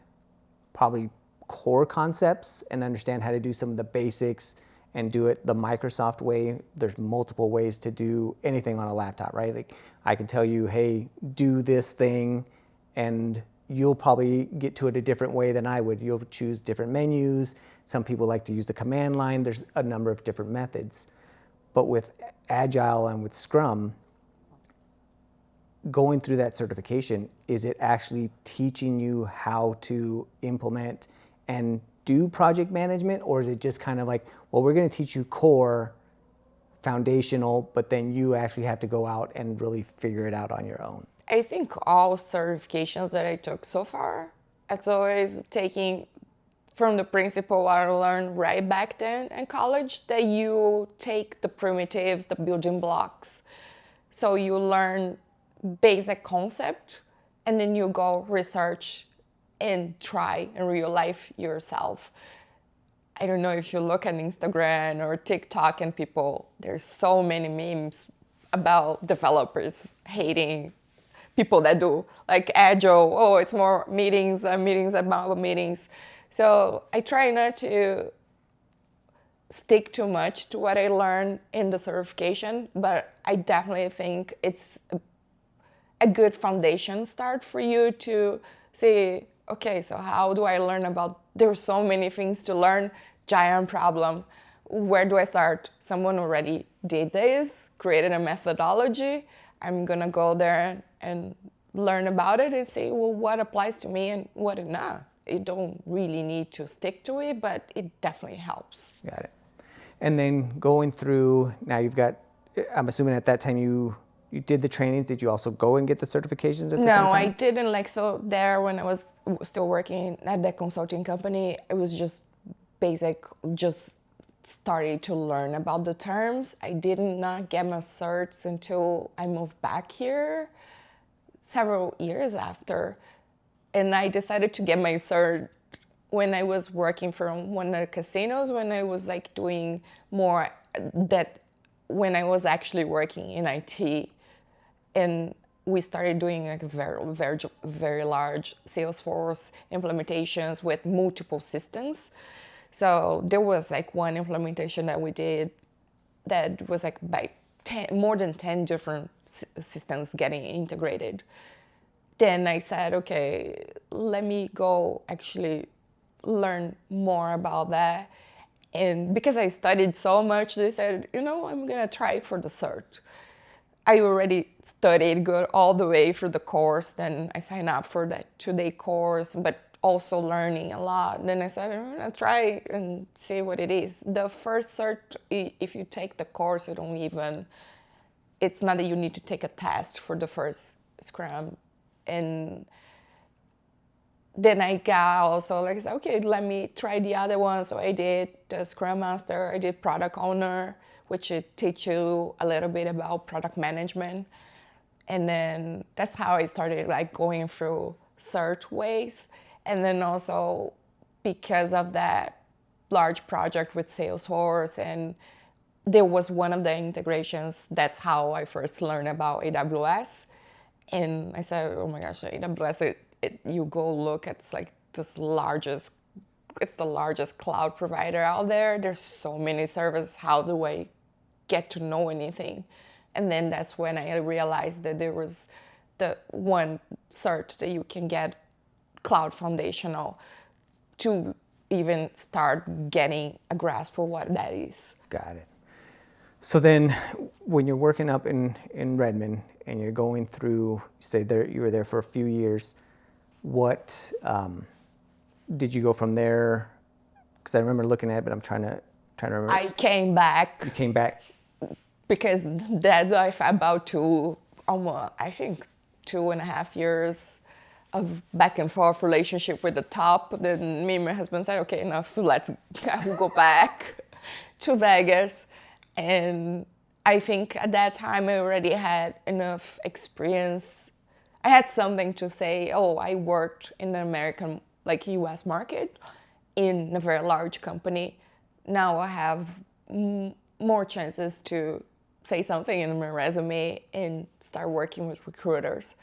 probably core concepts and understand how to do some of the basics and do it the Microsoft way. There's multiple ways to do anything on a laptop, right? Like I can tell you, hey, do this thing, and you'll probably get to it a different way than I would. You'll choose different menus. Some people like to use the command line. There's a number of different methods. But with Agile and with Scrum, going through that certification, is it actually teaching you how to implement and do project management, or is it just kind of like, well, we're going to teach you core, foundational, but then you actually have to go out and really figure it out on your own? I think all certifications that I took so far, it's always taking from the principle I learned right back then in college, that you take the primitives, the building blocks. So you learn basic concept, and then you go research and try in real life yourself. I don't know if you look at Instagram or TikTok, and people, there's so many memes about developers hating people that do like Agile. Oh, it's more meetings about meetings. So I try not to stick too much to what I learned in the certification, but I definitely think it's a good foundation start for you to say, okay, so how do I learn about, there's so many things to learn, giant problem. Where do I start? Someone already did this, created a methodology. I'm gonna go there and learn about it and say, well, what applies to me and what not. You don't really need to stick to it, but it definitely helps. Got it. And then going through, now you've got, I'm assuming at that time you did the trainings. Did you also go and get the certifications at the same time? No, I didn't. Like, so there, when I was still working at the consulting company, it was just basic, just started to learn about the terms. I did not get my certs until I moved back here several years after. And I decided to get my cert when I was working for one of the casinos, when I was like doing more that, when I was actually working in IT. And we started doing like very large Salesforce implementations with multiple systems. So there was like one implementation that we did that was like by more than 10 different systems getting integrated. Then I said, okay, let me go actually learn more about that. And because I studied so much, they said, I'm gonna try for the cert. I already studied, got all the way through the course. Then I signed up for that 2-day course, but also learning a lot. Then I said, I'm gonna try and see what it is. The first cert, if you take the course, it's not that you need to take a test for the first Scrum. And then I got also like, okay, let me try the other one. So I did the Scrum Master, I did Product Owner, which it teach you a little bit about product management. And then that's how I started like going through cert ways. And then also because of that large project with Salesforce, and there was one of the integrations, that's how I first learned about AWS. And I said, oh my gosh, AWS, you go look, it's like it's the largest cloud provider out there. There's so many services. How do I get to know anything? And then that's when I realized that there was the one cert that you can get, Cloud Foundational, to even start getting a grasp of what that is. Got it. So then when you're working up in Redmond and you're going through, you say you were there for a few years, what did you go from there? Because I remember looking at it, but I'm trying to remember. I came back. You came back? Because that I about I think 2.5 years of back and forth relationship with the top. Then me and my husband said, okay, enough, let's go back to Vegas. And I think at that time I already had enough experience. I had something to say, I worked in the American, like US market in a very large company. Now I have more chances to say something in my resume and start working with recruiters.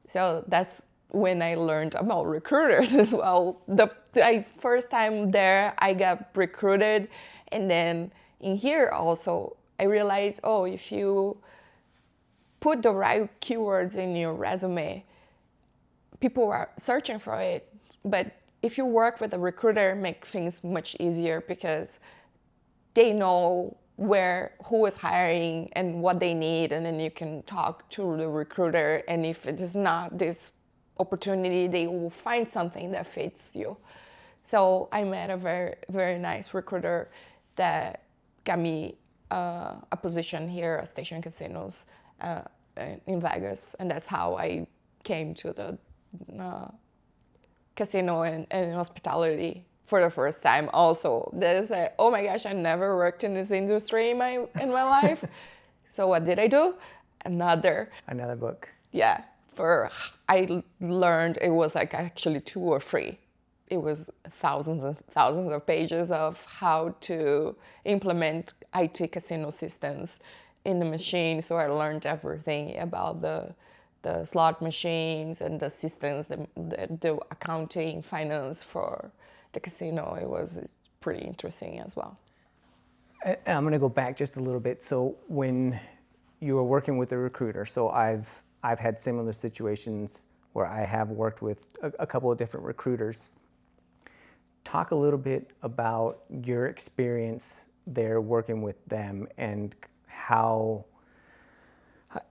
So that's when I learned about recruiters as well. The first time there, I got recruited, and then in here also, I realized, if you put the right keywords in your resume, people are searching for it. But if you work with a recruiter, make things much easier because they know who is hiring and what they need, and then you can talk to the recruiter, and if it is not this opportunity, they will find something that fits you. So I met a very, very nice recruiter that got me a position here at Station Casinos in Vegas, and that's how I came to the casino and hospitality for the first time. Also, there's oh my gosh, I never worked in this industry in my life. So what did I do? Another book. Yeah, I learned it was like actually 2 or 3. It was thousands and thousands of pages of how to implement IT casino systems in the machine. So I learned everything about the slot machines and the systems, the accounting, finance for the casino. It was pretty interesting as well. I'm going to go back just a little bit. So when you were working with a recruiter, so I've had similar situations where I have worked with a couple of different recruiters. Talk a little bit about your experience there working with them and how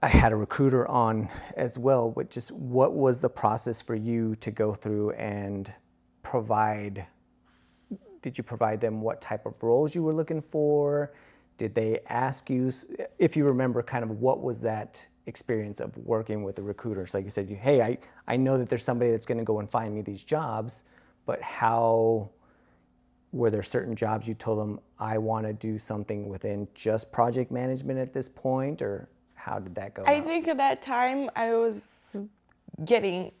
I had a recruiter on as well, but just what was the process for you to go through and did you provide them what type of roles you were looking for? Did they ask you, if you remember, kind of what was that experience of working with the recruiters? Like you said, hey, I know that there's somebody that's going to go and find me these jobs, but how were there certain jobs you told them, I want to do something within just project management at this point, or how did that go? I think at that time I was getting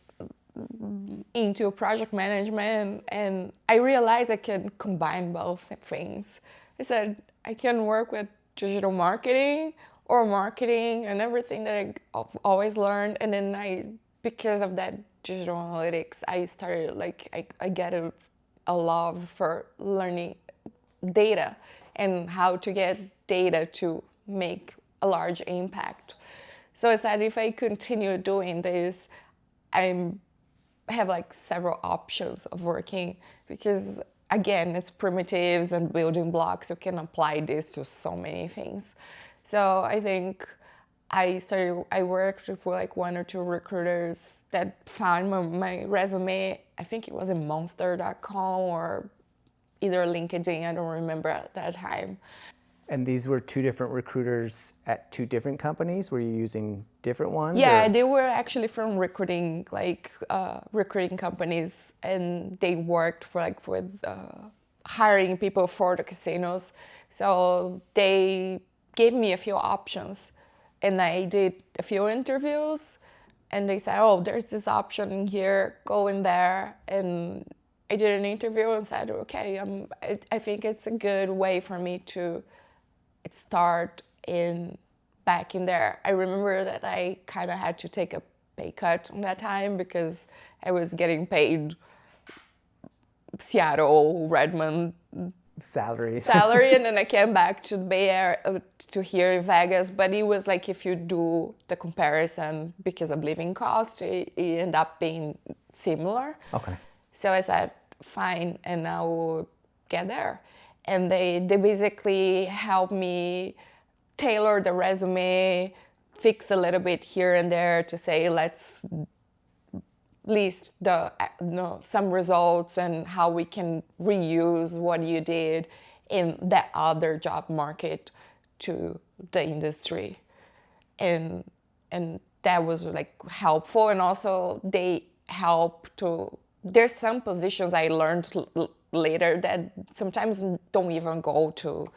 into project management, and I realized I can combine both things. I said I can work with digital marketing or marketing and everything that I've always learned. And then because of that digital analytics, I started I get a love for learning data and how to get data to make a large impact. So I said if I continue doing this, I have like several options of working, because again, it's primitives and building blocks. You can apply this to so many things. So I think I worked with like one or two recruiters that found my resume. I think it was in monster.com or either LinkedIn, I don't remember at that time. And these were two different recruiters at two different companies? Were you using different ones? Yeah, or? they were actually from recruiting, recruiting companies, and they worked for with hiring people for the casinos. So they gave me a few options, and I did a few interviews, and they said, "Oh, there's this option in here, go in there." And I did an interview and said, "Okay, I think it's a good way for me to start back in there." I remember that I kind of had to take a pay cut on that time because I was getting paid Seattle, Redmond Salaries. salary, and then I came back to the Bay Area, to here in Vegas. But it was like, if you do the comparison because of living costs, it ended up being similar. Okay. So I said, fine, and I will get there. And they basically helped me tailor the resume, fix a little bit here and there to say, let's list some results and how we can reuse what you did in that other job market to the industry. And that was like helpful. And also they help to, there's some positions I learned later that sometimes don't even go to,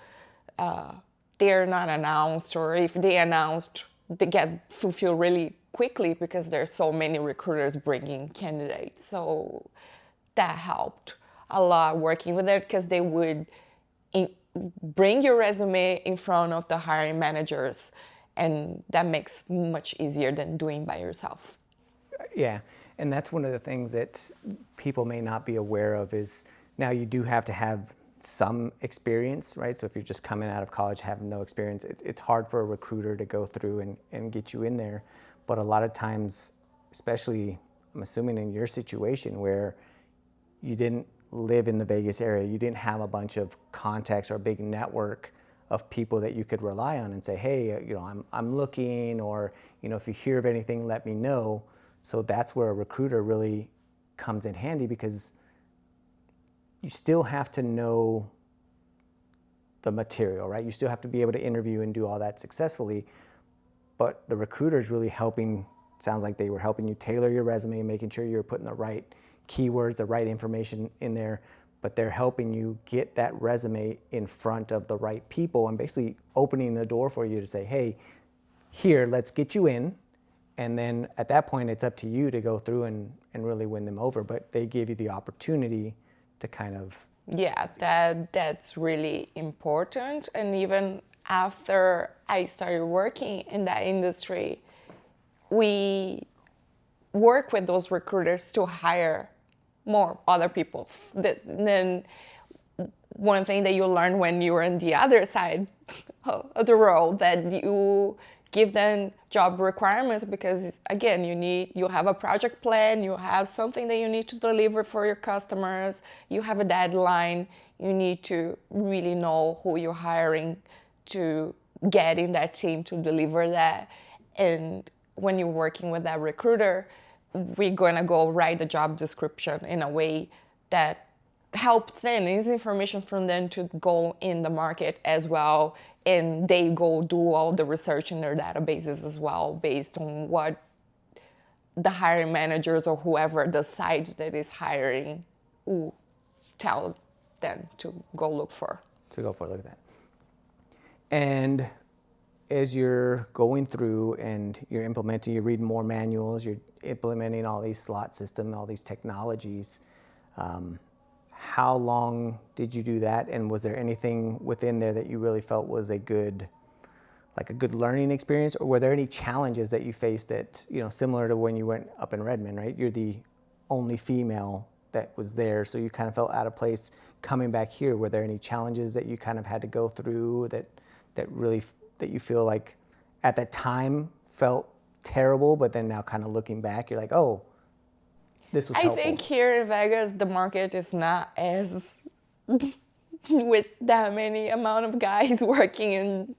they're not announced, or if they announced, they get fulfilled really quickly because there's so many recruiters bringing candidates. So that helped a lot working with it, because they would bring your resume in front of the hiring managers, and that makes much easier than doing by yourself. Yeah, and that's one of the things that people may not be aware of is, now you do have to have some experience, right? So if you're just coming out of college, having no experience, it's hard for a recruiter to go through and get you in there. But a lot of times, especially I'm assuming in your situation where you didn't live in the Vegas area, you didn't have a bunch of contacts or a big network of people that you could rely on and say, hey, I'm looking, or if you hear of anything, let me know. So that's where a recruiter really comes in handy, because you still have to know the material, right? You still have to be able to interview and do all that successfully. But the recruiter's really helping, sounds like they were helping you tailor your resume and making sure you're putting the right keywords, the right information in there. But they're helping you get that resume in front of the right people and basically opening the door for you to say, hey, here, let's get you in. And then at that point, it's up to you to go through and really win them over. But they give you the opportunity to kind of... Yeah, that's really important. And even after I started working in that industry, we work with those recruiters to hire more other people. Then one thing that you learn when you're on the other side of the road, that you give them job requirements, because again, you have a project plan, you have something that you need to deliver for your customers, you have a deadline, you need to really know who you're hiring to get in that team to deliver that. And when you're working with that recruiter, we're gonna go write the job description in a way that helps them, is information from them to go in the market as well, and they go do all the research in their databases as well, based on what the hiring managers or whoever decides that is hiring will tell them to go look for. Look at that. And as you're going through and you're implementing, you're reading more manuals, you're implementing all these slot systems, all these technologies, how long did you do that? And was there anything within there that you really felt was a good like a good learning experience, or were there any challenges that you faced that, similar to when you went up in Redmond, right? You're the only female that was there, so you kind of felt out of place coming back here. Were there any challenges that you kind of had to go through that you feel like at that time felt terrible, but then now kind of looking back, you're like, oh, this was helpful? I think here in Vegas, the market is not as with that many amount of guys working in,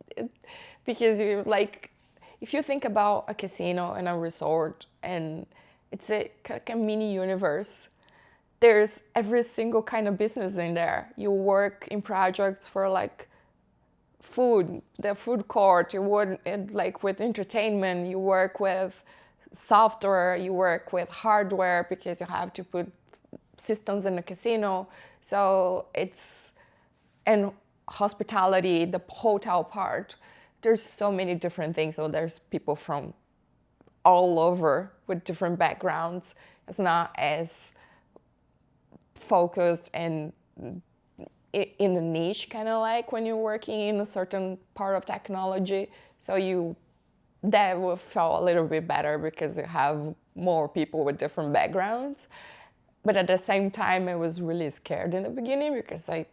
because if you think about a casino and a resort, and it's like a mini universe. There's every single kind of business in there. You work in projects for like food, the food court, you work like with entertainment, you work with software, you work with hardware because you have to put systems in the casino. So and hospitality, the hotel part, there's so many different things. So there's people from all over with different backgrounds. It's not as focused and in the niche, kind of like when you're working in a certain part of technology. So that will feel a little bit better because you have more people with different backgrounds. But at the same time, I was really scared in the beginning because I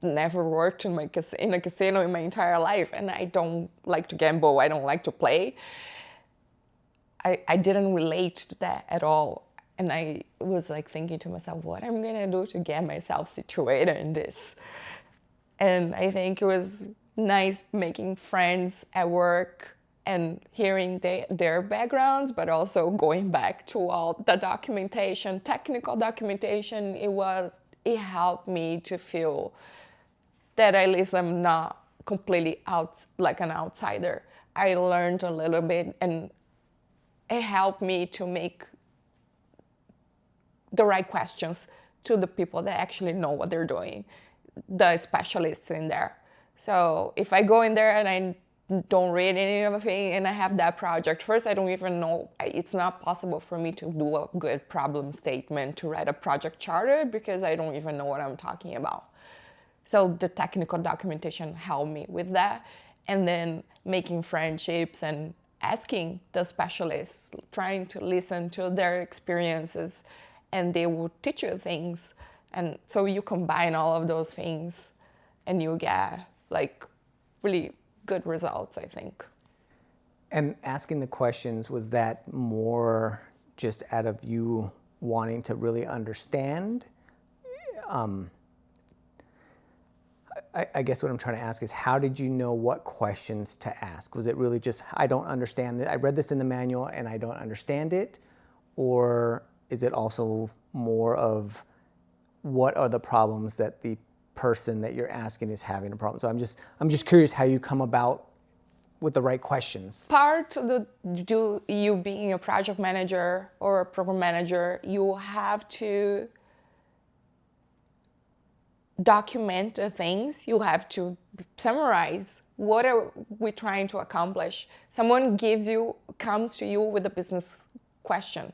never worked in a casino in my entire life, and I don't like to gamble, I don't like to play. I didn't relate to that at all. And I was like thinking to myself, what am I gonna do to get myself situated in this? And I think it was nice making friends at work and hearing their backgrounds, but also going back to all the documentation, technical documentation. It helped me to feel that at least I'm not completely out like an outsider. I learned a little bit, and it helped me to make the right questions to the people that actually know what they're doing, the specialists in there. So if I go in there and I don't read any of the thing and I have that project, first I don't even know, it's not possible for me to do a good problem statement, to write a project charter, because I don't even know what I'm talking about. So the technical documentation helped me with that. And then making friendships and asking the specialists, trying to listen to their experiences, and they will teach you things. And so you combine all of those things and you get like really good results, I think. And asking the questions, was that more just out of you wanting to really understand? I guess what I'm trying to ask is, how did you know what questions to ask? Was it really just, I don't understand it, I read this in the manual and I don't understand it? Or is it also more of, what are the problems that the person that you're asking is having a problem? So I'm just curious how you come about with the right questions. Part of you being a project manager or a program manager, you have to document the things. You have to summarize, what are we trying to accomplish? Someone comes to you with a business question.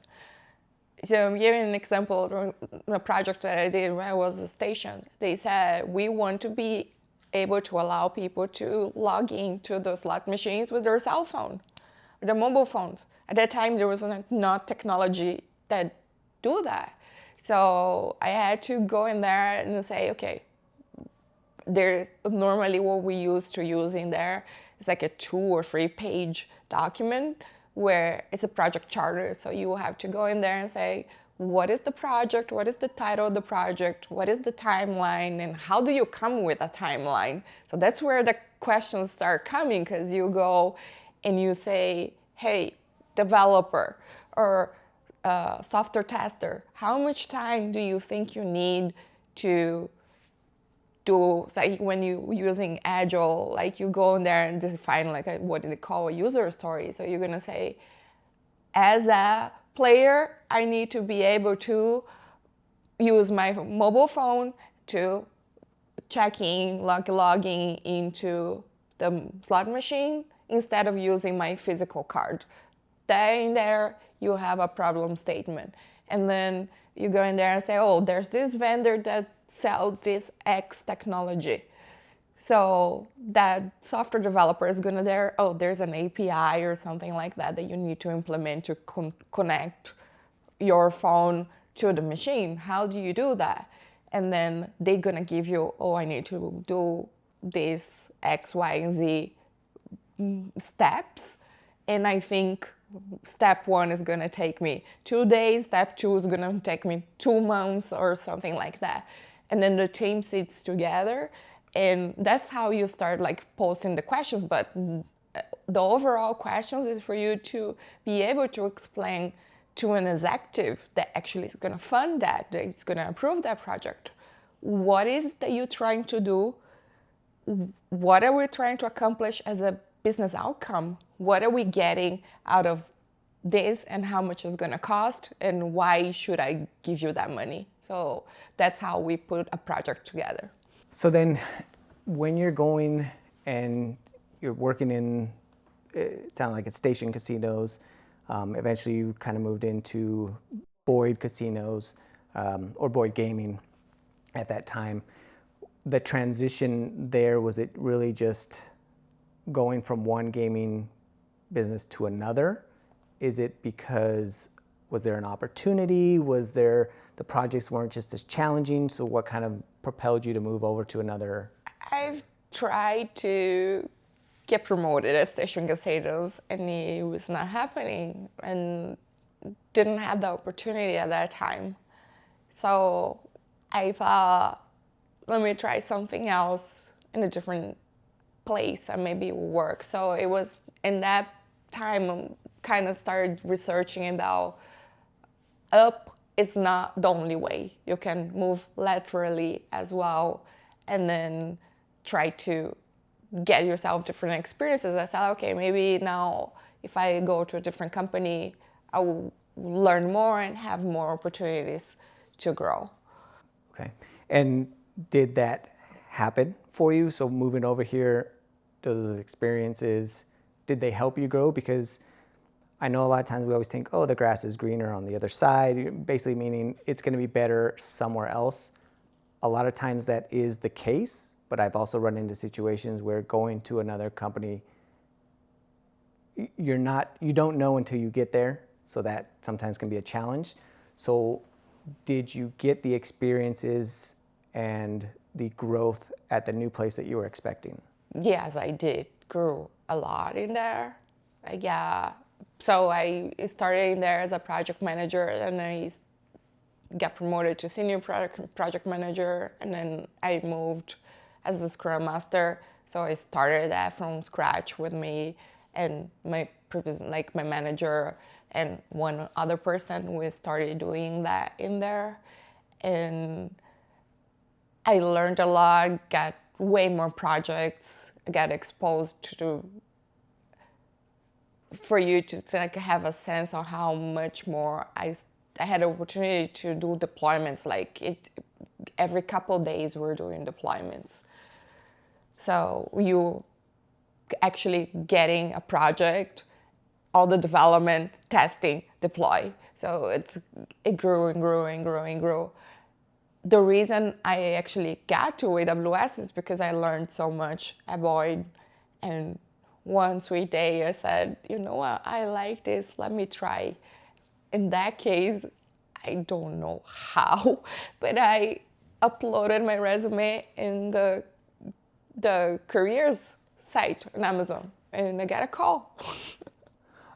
So I'm giving an example of a project that I did when I was a station. They said, we want to be able to allow people to log into the slot machines with their cell phone, their mobile phones. At that time, there was not technology that do that. So I had to go in there and say, okay, there's normally what we used to use in there is like a 2 or 3 page document where it's a project charter. So you have to go in there and say, what is the project? What is the title of the project? What is the timeline? And how do you come with a timeline? So that's where the questions start coming, because you go and you say, hey, developer or software tester, how much time do you think you need to do, so when you're using Agile, like you go in there and define like what do they call a user story. So you're gonna say, as a player, I need to be able to use my mobile phone to logging into the slot machine instead of using my physical card. Then in there, you have a problem statement. And then you go in there and say, oh, there's this vendor that sells this X technology. So that software developer is gonna there's an API or something like that that you need to implement to connect your phone to the machine. How do you do that? And then they're gonna give you, I need to do this X, Y, and Z steps. And I think step 1 is gonna take me 2 days, step 2 is gonna take me 2 months or something like that. And then the team sits together, and that's how you start like posting the questions. But the overall questions is for you to be able to explain to an executive that actually is gonna fund that is gonna approve that project. What is that you're trying to do? What are we trying to accomplish as a business outcome? What are we getting out of this, and how much is going to cost, and why should I give you that money? So that's how we put a project together. So then when you're going and you're working in, it sounded like it's station casinos, eventually you kind of moved into Boyd casinos, or Boyd gaming at that time. The transition there, was it really just going from one gaming business to another? Is it because, was there an opportunity? Was there, the projects weren't just as challenging? So what kind of propelled you to move over to another? I've tried to get promoted at station casinos, and it was not happening, and didn't have the opportunity at that time. So I thought, let me try something else in a different place and maybe it will work. So it was in that time kind of started researching about up is not the only way. You can move laterally as well, and then try to get yourself different experiences. I said, okay, maybe now if I go to a different company, I will learn more and have more opportunities to grow. Okay. And did that happen for you? So moving over here, those experiences, did they help you grow? Because I know a lot of times we always think, the grass is greener on the other side, basically meaning it's going to be better somewhere else. A lot of times that is the case, but I've also run into situations where going to another company, you don't know until you get there. So that sometimes can be a challenge. So did you get the experiences and the growth at the new place that you were expecting? Yes, I did. Grew a lot in there. Yeah. So I started in there as a project manager, and I got promoted to senior project manager, and then I moved as a Scrum Master. So I started that from scratch with me and my previous, like my manager and one other person. We started doing that in there, and I learned a lot, got way more projects, got exposed to, for you to like have a sense of how much more I had an opportunity to do deployments. Every couple of days we're doing deployments. So you actually getting a project, all the development, testing, deploy. So it grew and grew and grew and grew. The reason I actually got to AWS is because I learned so much at Boyd, and one sweet day I said, you know what, I like this, let me try. In that case, I don't know how, but I uploaded my resume in the careers site on Amazon, and I got a call.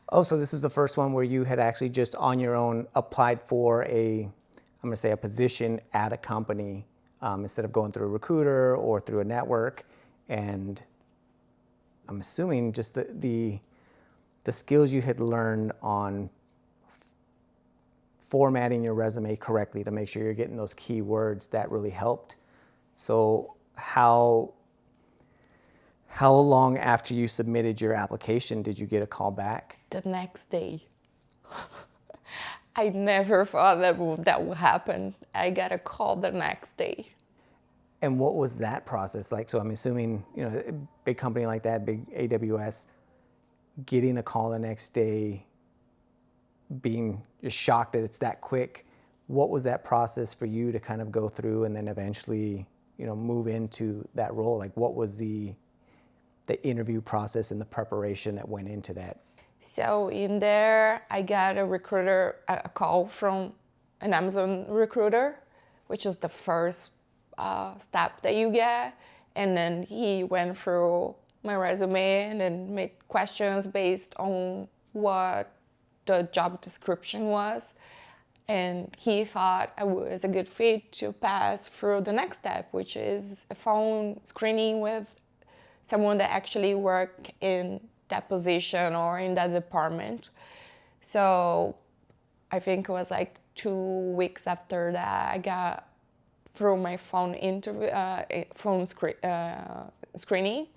Oh, so this is the first one where you had actually just on your own applied for I'm going to say a position at a company, instead of going through a recruiter or through a network. And I'm assuming just the skills you had learned on formatting your resume correctly to make sure you're getting those key words, that really helped. So how long after you submitted your application did you get a call back? The next day. I never thought that would happen. I got a call the next day. And what was that process like? So I'm assuming, a big company like that, big AWS, getting a call the next day, being just shocked that it's that quick. What was that process for you to kind of go through and then eventually move into that role? Like, what was the interview process and the preparation that went into that? So in there, I got a call from an Amazon recruiter, which is the first step that you get. And then he went through my resume and then made questions based on what the job description was. And he thought I was a good fit to pass through the next step, which is a phone screening with someone that actually worked in that position or in that department. So I think it was like 2 weeks after that I got through my screening,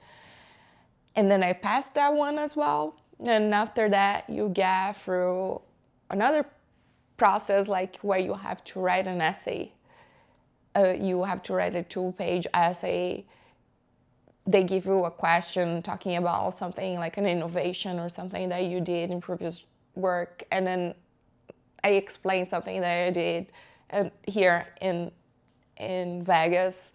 and then I passed that one as well. And after that, you get through another process, like where you have to write an essay. You have to write a 2-page essay. They give you a question talking about something like an innovation or something that you did in previous work, and then I explain something that I did here in Vegas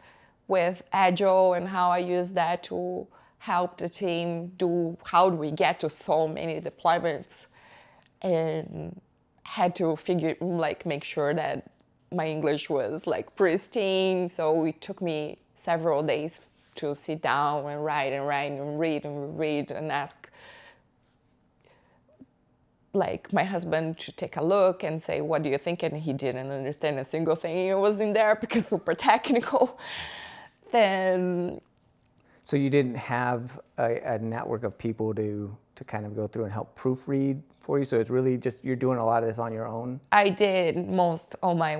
with Agile and how I use that to help the team do, how do we get to so many deployments, and had to make sure that my English was like pristine. So it took me several days to sit down and write and read and ask like my husband to take a look and say, what do you think? And he didn't understand a single thing it was in there because super technical. Then. So you didn't have a network of people to kind of go through and help proofread for you? So it's really just, you're doing a lot of this on your own? I did most on my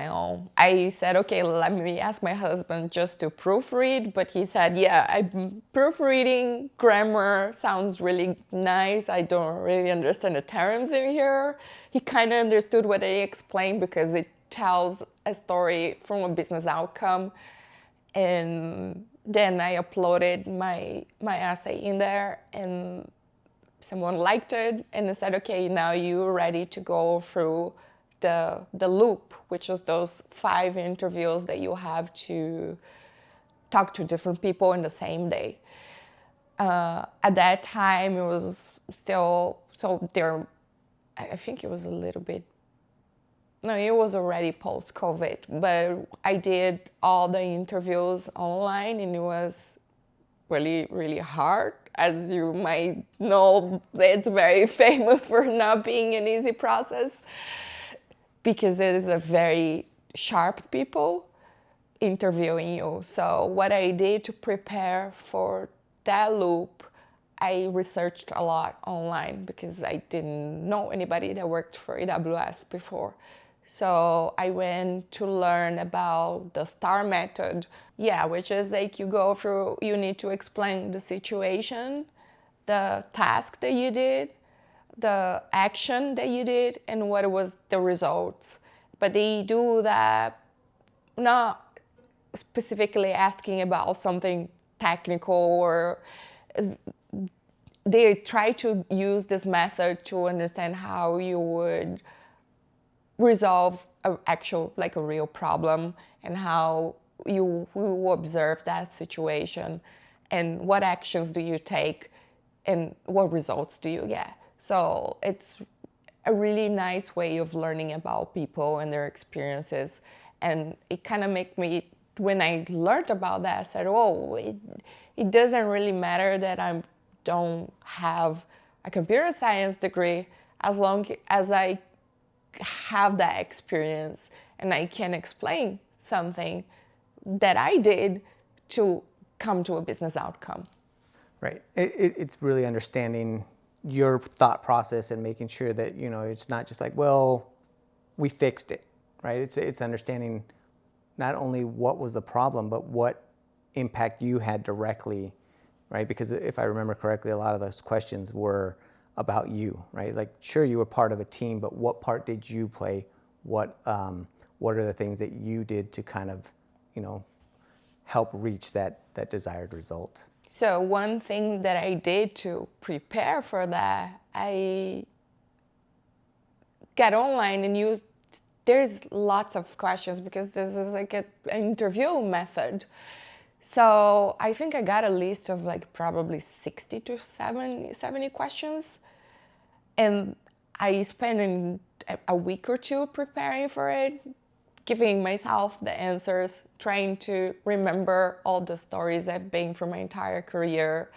own. I said, okay, let me ask my husband just to proofread, but he said, yeah, I'm proofreading, grammar sounds really nice. I don't really understand the terms in here. He kind of understood what I explained because it tells a story from a business outcome. And then I uploaded my essay in there, and someone liked it and said, okay, now you're ready to go through the loop, which is those 5 interviews that you have to talk to different people in the same day. At that time, it was still, so there, I think it was a little bit, no, it was already post-COVID, but I did all the interviews online, and it was really, really hard. As you might know, it's very famous for not being an easy process because it is a very sharp people interviewing you. So what I did to prepare for that loop, I researched a lot online because I didn't know anybody that worked for AWS before. So I went to learn about the STAR method, which is like you go through, you need to explain the situation, the task that you did, the action that you did, and what was the results. But they do that not specifically asking about something technical, or they try to use this method to understand how you would resolve a real problem, and how you observe that situation, and what actions do you take, and what results do you get. So it's a really nice way of learning about people and their experiences. And it kind of made me, when I learned about that, I said, oh, it doesn't really matter that I don't have a computer science degree, as long as I have that experience and I can explain something that I did to come to a business outcome. Right. It's really understanding your thought process and making sure that, it's not just like, well, we fixed it, right? It's understanding not only what was the problem, but what impact you had directly, right? Because if I remember correctly, a lot of those questions were about you, right? Like, sure, you were part of a team, but what part did you play? What are the things that you did to kind of, help reach that desired result? So one thing that I did to prepare for that, I got online and used there's lots of questions because this is like an interview method. So I think I got a list of like probably 60 to 70 questions. And I spent a week or two preparing for it, giving myself the answers, trying to remember all the stories I've been through my entire career.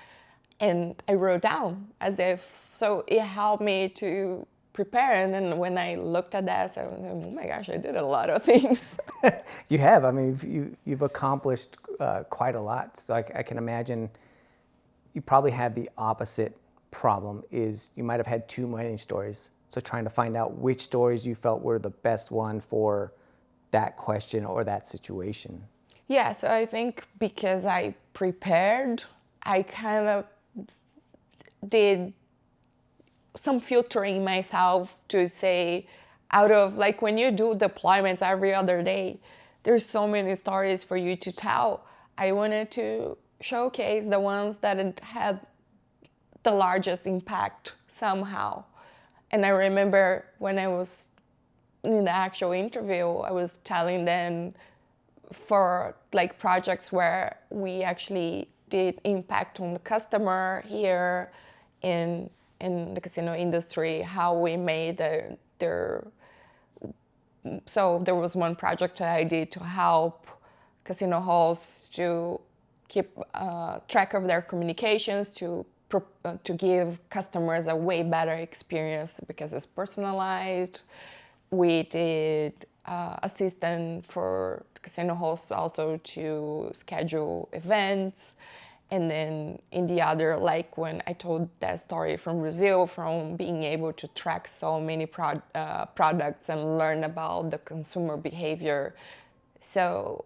And I wrote down as if, so it helped me to prepare. And then when I looked at that, I was like, oh my gosh, I did a lot of things. You have. I mean, you've accomplished quite a lot. So I can imagine you probably had the opposite problem, is you might have had too many stories. So trying to find out which stories you felt were the best one for that question or that situation. Yeah, so I think because I prepared, I kind of did some filtering myself to say, out of like when you do deployments every other day, there's so many stories for you to tell. I wanted to showcase the ones that had the largest impact somehow. And I remember when I was in the actual interview, I was telling them for like projects where we actually did impact on the customer here in the casino industry, how we made their. So there was one project that I did to help casino halls to keep track of their communications, to give customers a way better experience because it's personalized. We did assistant for casino hosts also to schedule events. And then in the other, like when I told that story from Brazil, from being able to track so many products and learn about the consumer behavior. So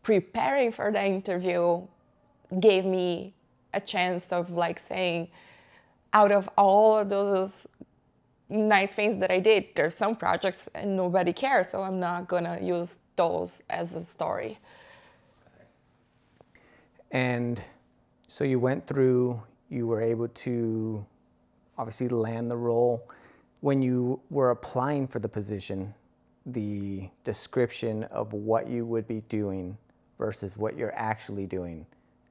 preparing for the interview gave me a chance of like saying, out of all of those nice things that I did, there's some projects and nobody cares, so I'm not gonna use those as a story. And so you went through, you were able to obviously land the role. When you were applying for the position, the description of what you would be doing versus what you're actually doing,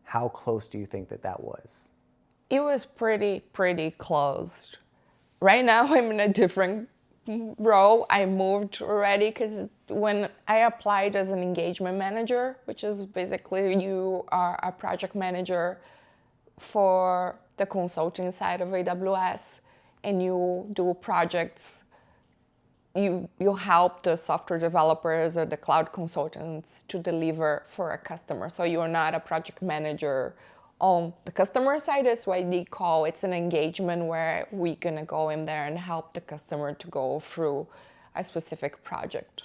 how close do you think that was? It was pretty close. Right now I'm in a different role. I moved already because when I applied as an engagement manager, which is basically you are a project manager for the consulting side of AWS, and you do projects, you help the software developers or the cloud consultants to deliver for a customer. So you're not a project manager on the customer side. That's why they call it's an engagement, where we're gonna go in there and help the customer to go through a specific project.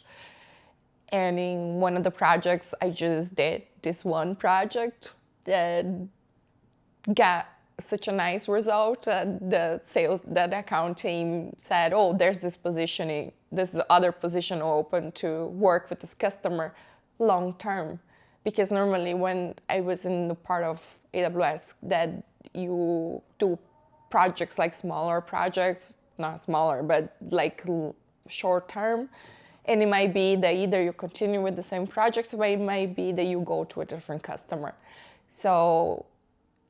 And in one of the projects, I just did this one project that got such a nice result. The account team said, oh, there's this other position open to work with this customer long term. Because normally when I was in the part of AWS that you do projects, like smaller projects, not smaller, but like short term. And it might be that either you continue with the same projects, or it might be that you go to a different customer. So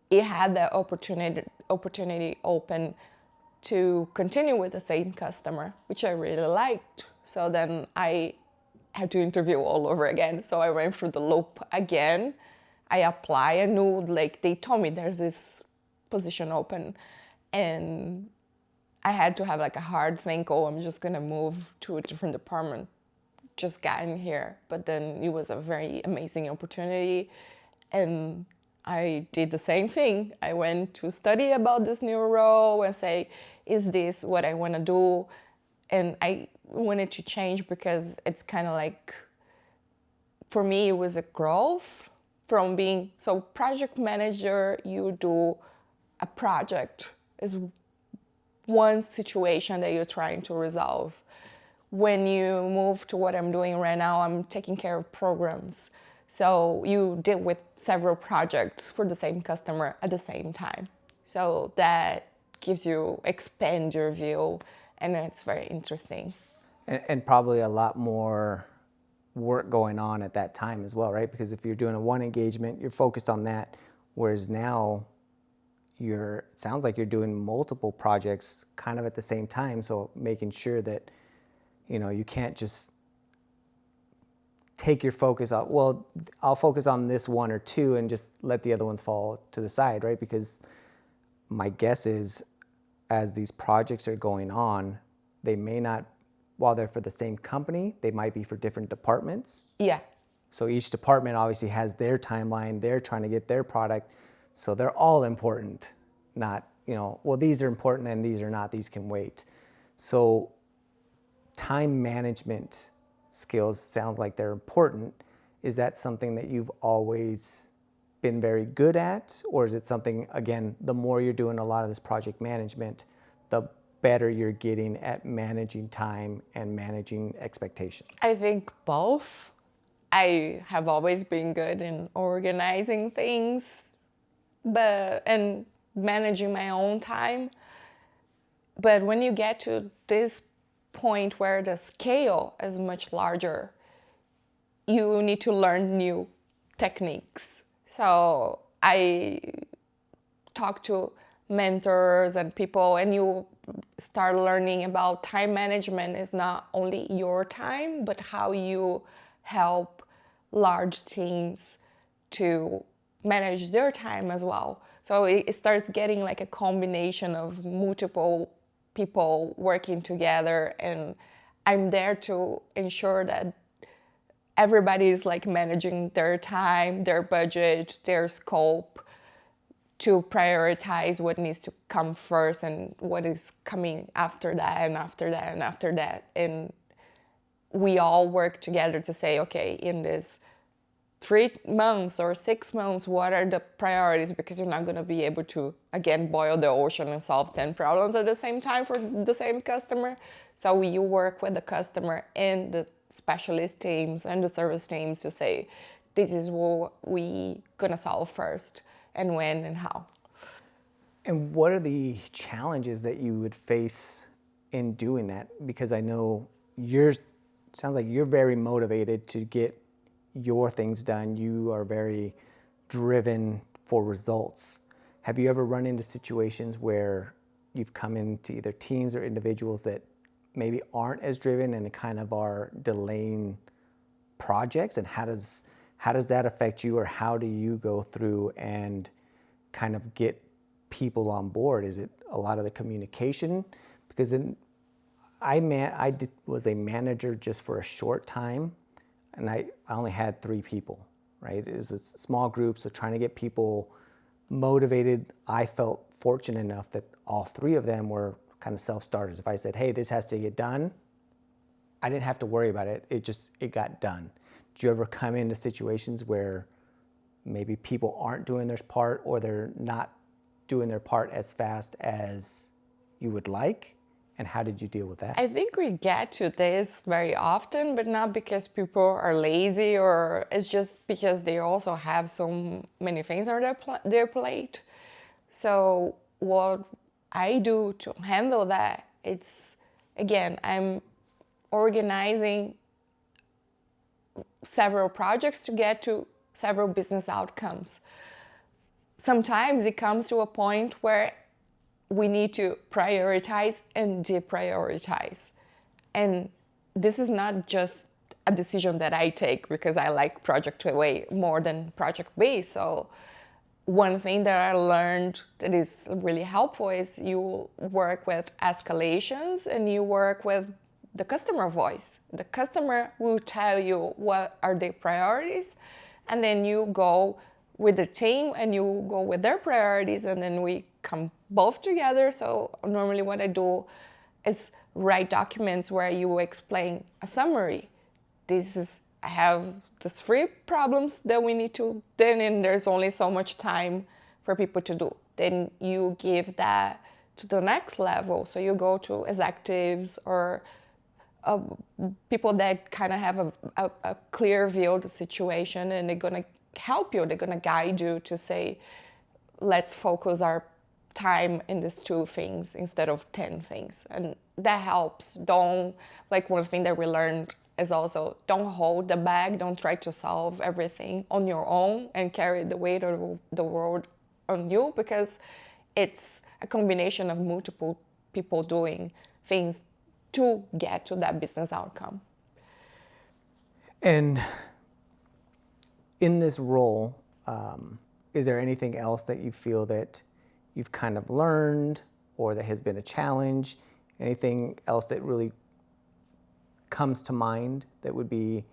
it had the opportunity open to continue with the same customer, which I really liked. So then I had to interview all over again. So I went through the loop again. I applied. I knew, like, they told me there's this position open, and I had to have like a hard think, oh, I'm just gonna move to a different department. Just got in here. But then it was a very amazing opportunity, and I did the same thing. I went to study about this new role and say, is this what I wanna do? And I wanted to change because it's kind of like, for me, it was a growth from being, so project manager, you do a project, is one situation that you're trying to resolve. When you move to what I'm doing right now, I'm taking care of programs. So you deal with several projects for the same customer at the same time. So that gives you, expand your view, and it's very interesting. And probably a lot more work going on at that time as well, right? Because if you're doing a one engagement, you're focused on that, whereas now it sounds like you're doing multiple projects kind of at the same time. So making sure that, you can't just take your focus out. Well, I'll focus on this one or two and just let the other ones fall to the side, right? Because my guess is as these projects are going on, they may not, while they're for the same company, they might be for different departments. Yeah. So each department obviously has their timeline. They're trying to get their product. So they're all important, not, well, these are important and these are not, these can wait. So time management skills sound like they're important. Is that something that you've always been very good at? Or is it something, again, the more you're doing a lot of this project management, the better you're getting at managing time and managing expectations? I think both. I have always been good in organizing things, and managing my own time. But when you get to this point where the scale is much larger, you need to learn new techniques. So I talk to mentors and people, and you start learning about time management is not only your time, but how you help large teams to manage their time as well. So it starts getting like a combination of multiple people working together, and I'm there to ensure that everybody is like managing their time, their budget, their scope, to prioritize what needs to come first and what is coming after that and after that and after that. And we all work together to say, okay, in this 3 months or 6 months, what are the priorities? Because you're not going to be able to, again, boil the ocean and solve 10 problems at the same time for the same customer. So you work with the customer and the specialist teams and the service teams to say, this is what we going to solve first, and when and how. And what are the challenges that you would face in doing that? Because I know sounds like you're very motivated to get your things done. You are very driven for results. Have you ever run into situations where you've come into either teams or individuals that maybe aren't as driven and they kind of are delaying projects? And how does that affect you, or how do you go through and kind of get people on board? Is it a lot of the communication? Because I was a manager just for a short time, and I only had 3 people, right? It was a small group, so trying to get people motivated. I felt fortunate enough that all 3 of them were kind of self-starters. If I said, hey, this has to get done, I didn't have to worry about it. It got done. Did you ever come into situations where maybe people aren't doing their part, or they're not doing their part as fast as you would like? And how did you deal with that? I think we get to this very often, but not because people are lazy, or it's just because they also have so many things on their plate. So what I do to handle that, it's, again, I'm organizing several projects to get to several business outcomes. Sometimes it comes to a point where we need to prioritize and deprioritize. And this is not just a decision that I take because I like Project A more than Project B. So one thing that I learned that is really helpful is you work with escalations and you work with the customer voice. The customer will tell you what are their priorities, and then you go with the team and you go with their priorities, and then we come both together. So normally what I do is write documents where you explain a summary. I have the 3 problems that we need to, and there's only so much time for people to do. Then you give that to the next level. So you go to executives or people that kind of have a clear view of the situation, and they're going to help you. They're going to guide you to say, let's focus our time in these 2 things instead of 10 things. And that helps. Don't, like, one thing that we learned is also don't hold the bag, don't try to solve everything on your own and carry the weight of the world on you, because it's a combination of multiple people doing things to get to that business outcome. And in this role, is there anything else that you feel that you've kind of learned or that has been a challenge? Anything else that really comes to mind that would be,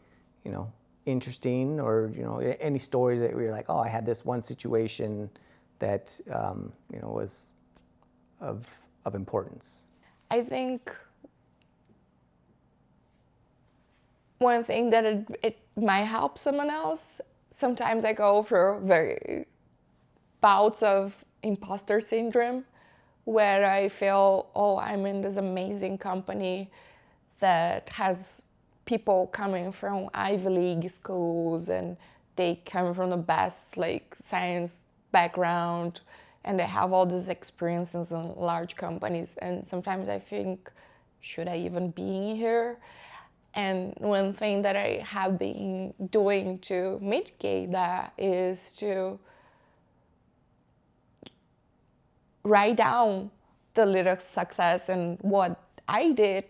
interesting, or, any stories that you're like, oh, I had this one situation that, was of importance? I think one thing that it might help someone else, sometimes I go through very bouts of imposter syndrome where I feel, oh, I'm in this amazing company that has people coming from Ivy League schools and they come from the best science background and they have all these experiences in large companies. And sometimes I think, should I even be here? And one thing that I have been doing to mitigate that is to write down the little success and what I did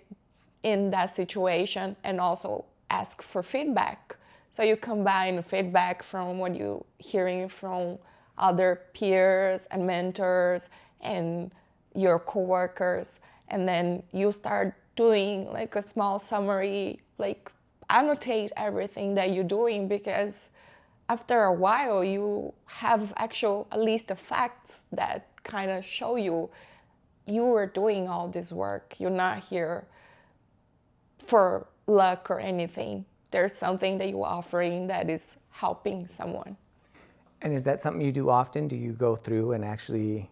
in that situation, and also ask for feedback. So you combine feedback from what you're hearing from other peers and mentors and your coworkers, and then you start doing a small summary, annotate everything that you're doing, because after a while you have a list of facts that kind of show you are doing all this work. You're not here for luck or anything. There's something that you're offering that is helping someone. And is that something you do often? Do you go through and actually,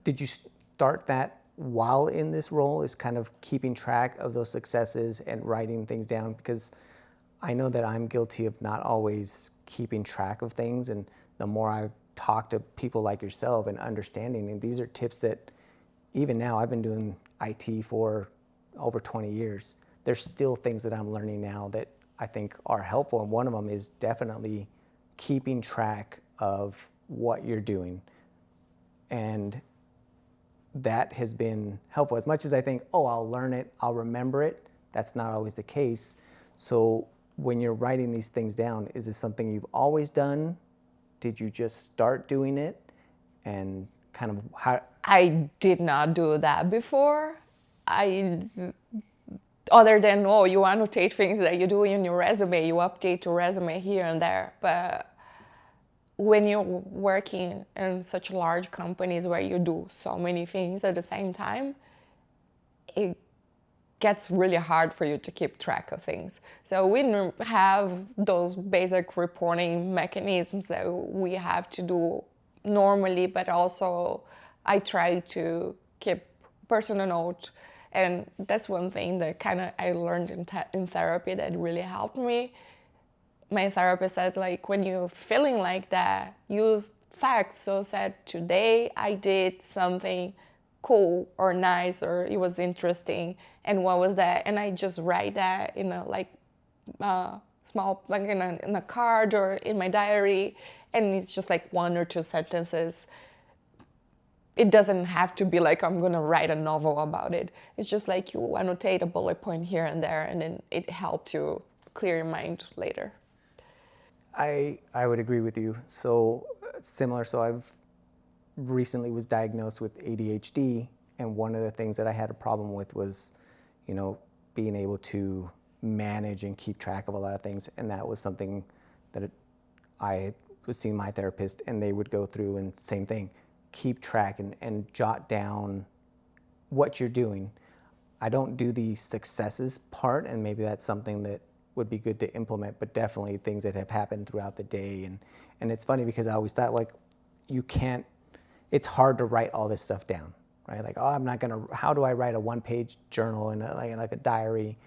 did you start that while in this role, is kind of keeping track of those successes and writing things down? Because I know that I'm guilty of not always keeping track of things. And the more I've talked to people like yourself and understanding, and these are tips that even now, I've been doing IT for over 20 years. There's still things that I'm learning now that I think are helpful. And one of them is definitely keeping track of what you're doing. And that has been helpful. As much as I think, oh, I'll learn it, I'll remember it, that's not always the case. So when you're writing these things down, is this something you've always done? Did you just start doing it? And kind of how? I did not do that before. Other than, oh, you annotate things that you do in your resume, you update your resume here and there. But when you're working in such large companies where you do so many things at the same time, it gets really hard for you to keep track of things. So we have those basic reporting mechanisms that we have to do normally, but also I try to keep personal note. And that's one thing that I learned in therapy that really helped me. My therapist said, when you're feeling like that, use facts. So said, today I did something cool or nice, or it was interesting, and what was that? And I just write that in a small, in a card or in my diary, and it's just 1 or 2 sentences. It doesn't have to be I'm gonna write a novel about it. It's just you annotate a bullet point here and there, and then it helps you clear your mind later. I would agree with you. So similar. So I've recently was diagnosed with ADHD, and one of the things that I had a problem with was, being able to manage and keep track of a lot of things. And that was something that I was seeing my therapist, and they would go through and same thing, keep track and jot down what you're doing. I don't do the successes part, and maybe that's something that would be good to implement, but definitely things that have happened throughout the day. And it's funny because I always thought it's hard to write all this stuff down, right? How do I write a 1-page journal and like a diary?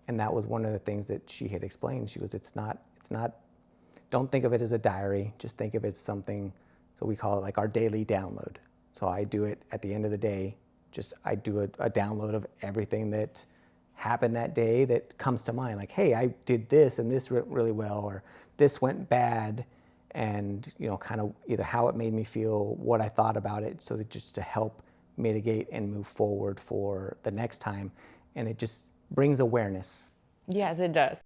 And that was one of the things that she had explained. She goes, it's not, don't think of it as a diary, just think of it as something, so we call it our daily download. So I do it at the end of the day, I do a download of everything that happened that day that comes to mind. Like, hey, I did this and this went really well, or this went bad, and kind of either how it made me feel, what I thought about it, so that just to help mitigate and move forward for the next time. And it just brings awareness. Yes, it does.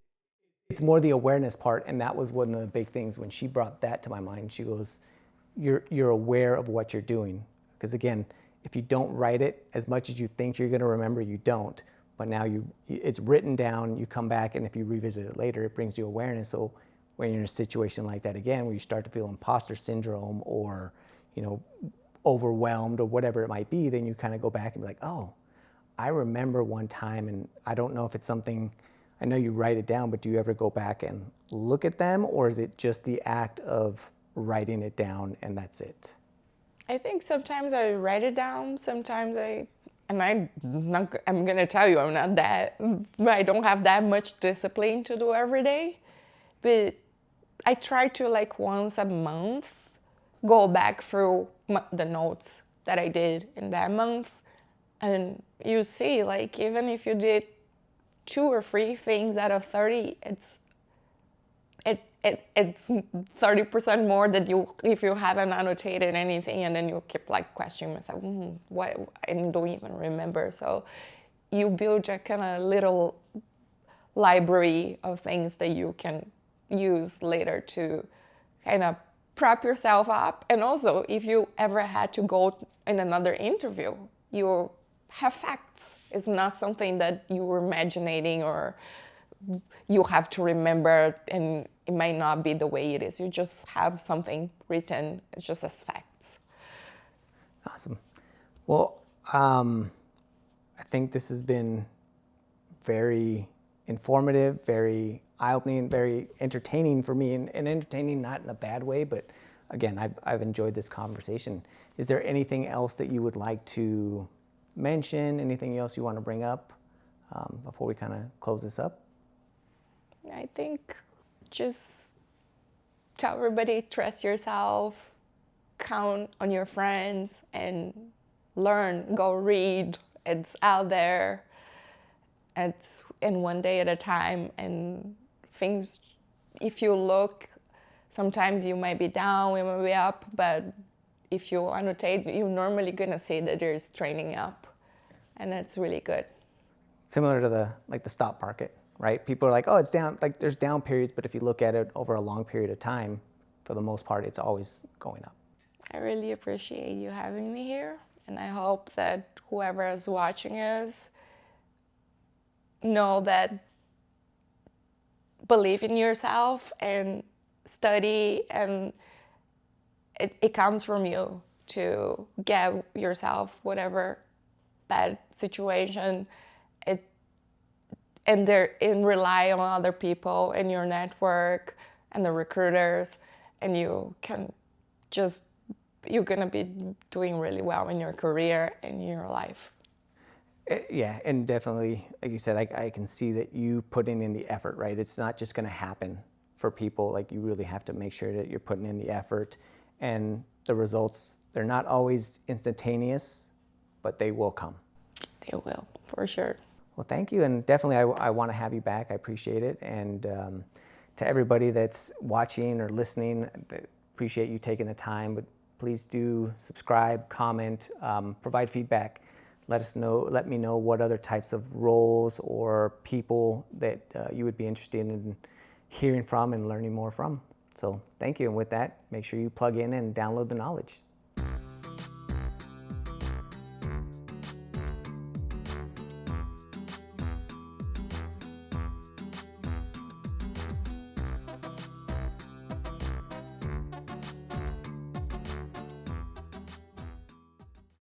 It's more the awareness part, and that was one of the big things when she brought that to my mind. She goes, you're aware of what you're doing. Because again, if you don't write it, as much as you think you're going to remember, you don't. But now it's written down, you come back, and if you revisit it later, it brings you awareness. So when you're in a situation like that again, where you start to feel imposter syndrome or, overwhelmed or whatever it might be, then you kind of go back and be like, oh, I remember one time, and I don't know if it's something, I know you write it down, but do you ever go back and look at them, or is it just the act of writing it down and that's it? I think sometimes I write it down, sometimes I'm gonna tell you, I don't have that much discipline to do every day, but I try to like once a month go back through the notes that I did in that month, and you see, like, even if you did 2 or 3 things out of 30, it's 30% more that if you haven't annotated anything, and then you keep like questioning myself, why I don't even remember. So you build a kind of little library of things that you can use later to kind of prep yourself up. And also, if you ever had to go in another interview, you have facts. It's not something that you were imagining or you have to remember, and it might not be the way it is. You just have something written, it's just as facts. Awesome. Well, I think this has been very informative, very eye-opening, very entertaining for me, and entertaining not in a bad way, but again, I've enjoyed this conversation. Is there anything else that you would like to mention? Anything else you want to bring up before we kind of close this up? I think just tell everybody, trust yourself, count on your friends, and learn, go read. It's out there. It's in one day at a time, and things, if you look, sometimes you might be down, you might be up, but if you annotate, you're normally gonna see that there's training up, and that's really good. Similar to the stock market, right? People are like, oh, it's down, like there's down periods, but if you look at it over a long period of time, for the most part, it's always going up. I really appreciate you having me here, and I hope that whoever is watching us know that believe in yourself and study, and it comes from you to get yourself whatever bad situation and rely on other people in your network and the recruiters, and you're gonna be doing really well in your career and in your life. Yeah, and definitely, like you said, I can see that you putting in the effort, right? It's not just going to happen for people. Like, you really have to make sure that you're putting in the effort, and the results, they're not always instantaneous, but they will come. They will, for sure. Well, thank you, and definitely I want to have you back. I appreciate it, and to everybody that's watching or listening, I appreciate you taking the time, but please do subscribe, comment, provide feedback. Let me know what other types of roles or people that you would be interested in hearing from and learning more from. So thank you, and with that, make sure you plug in and download the knowledge.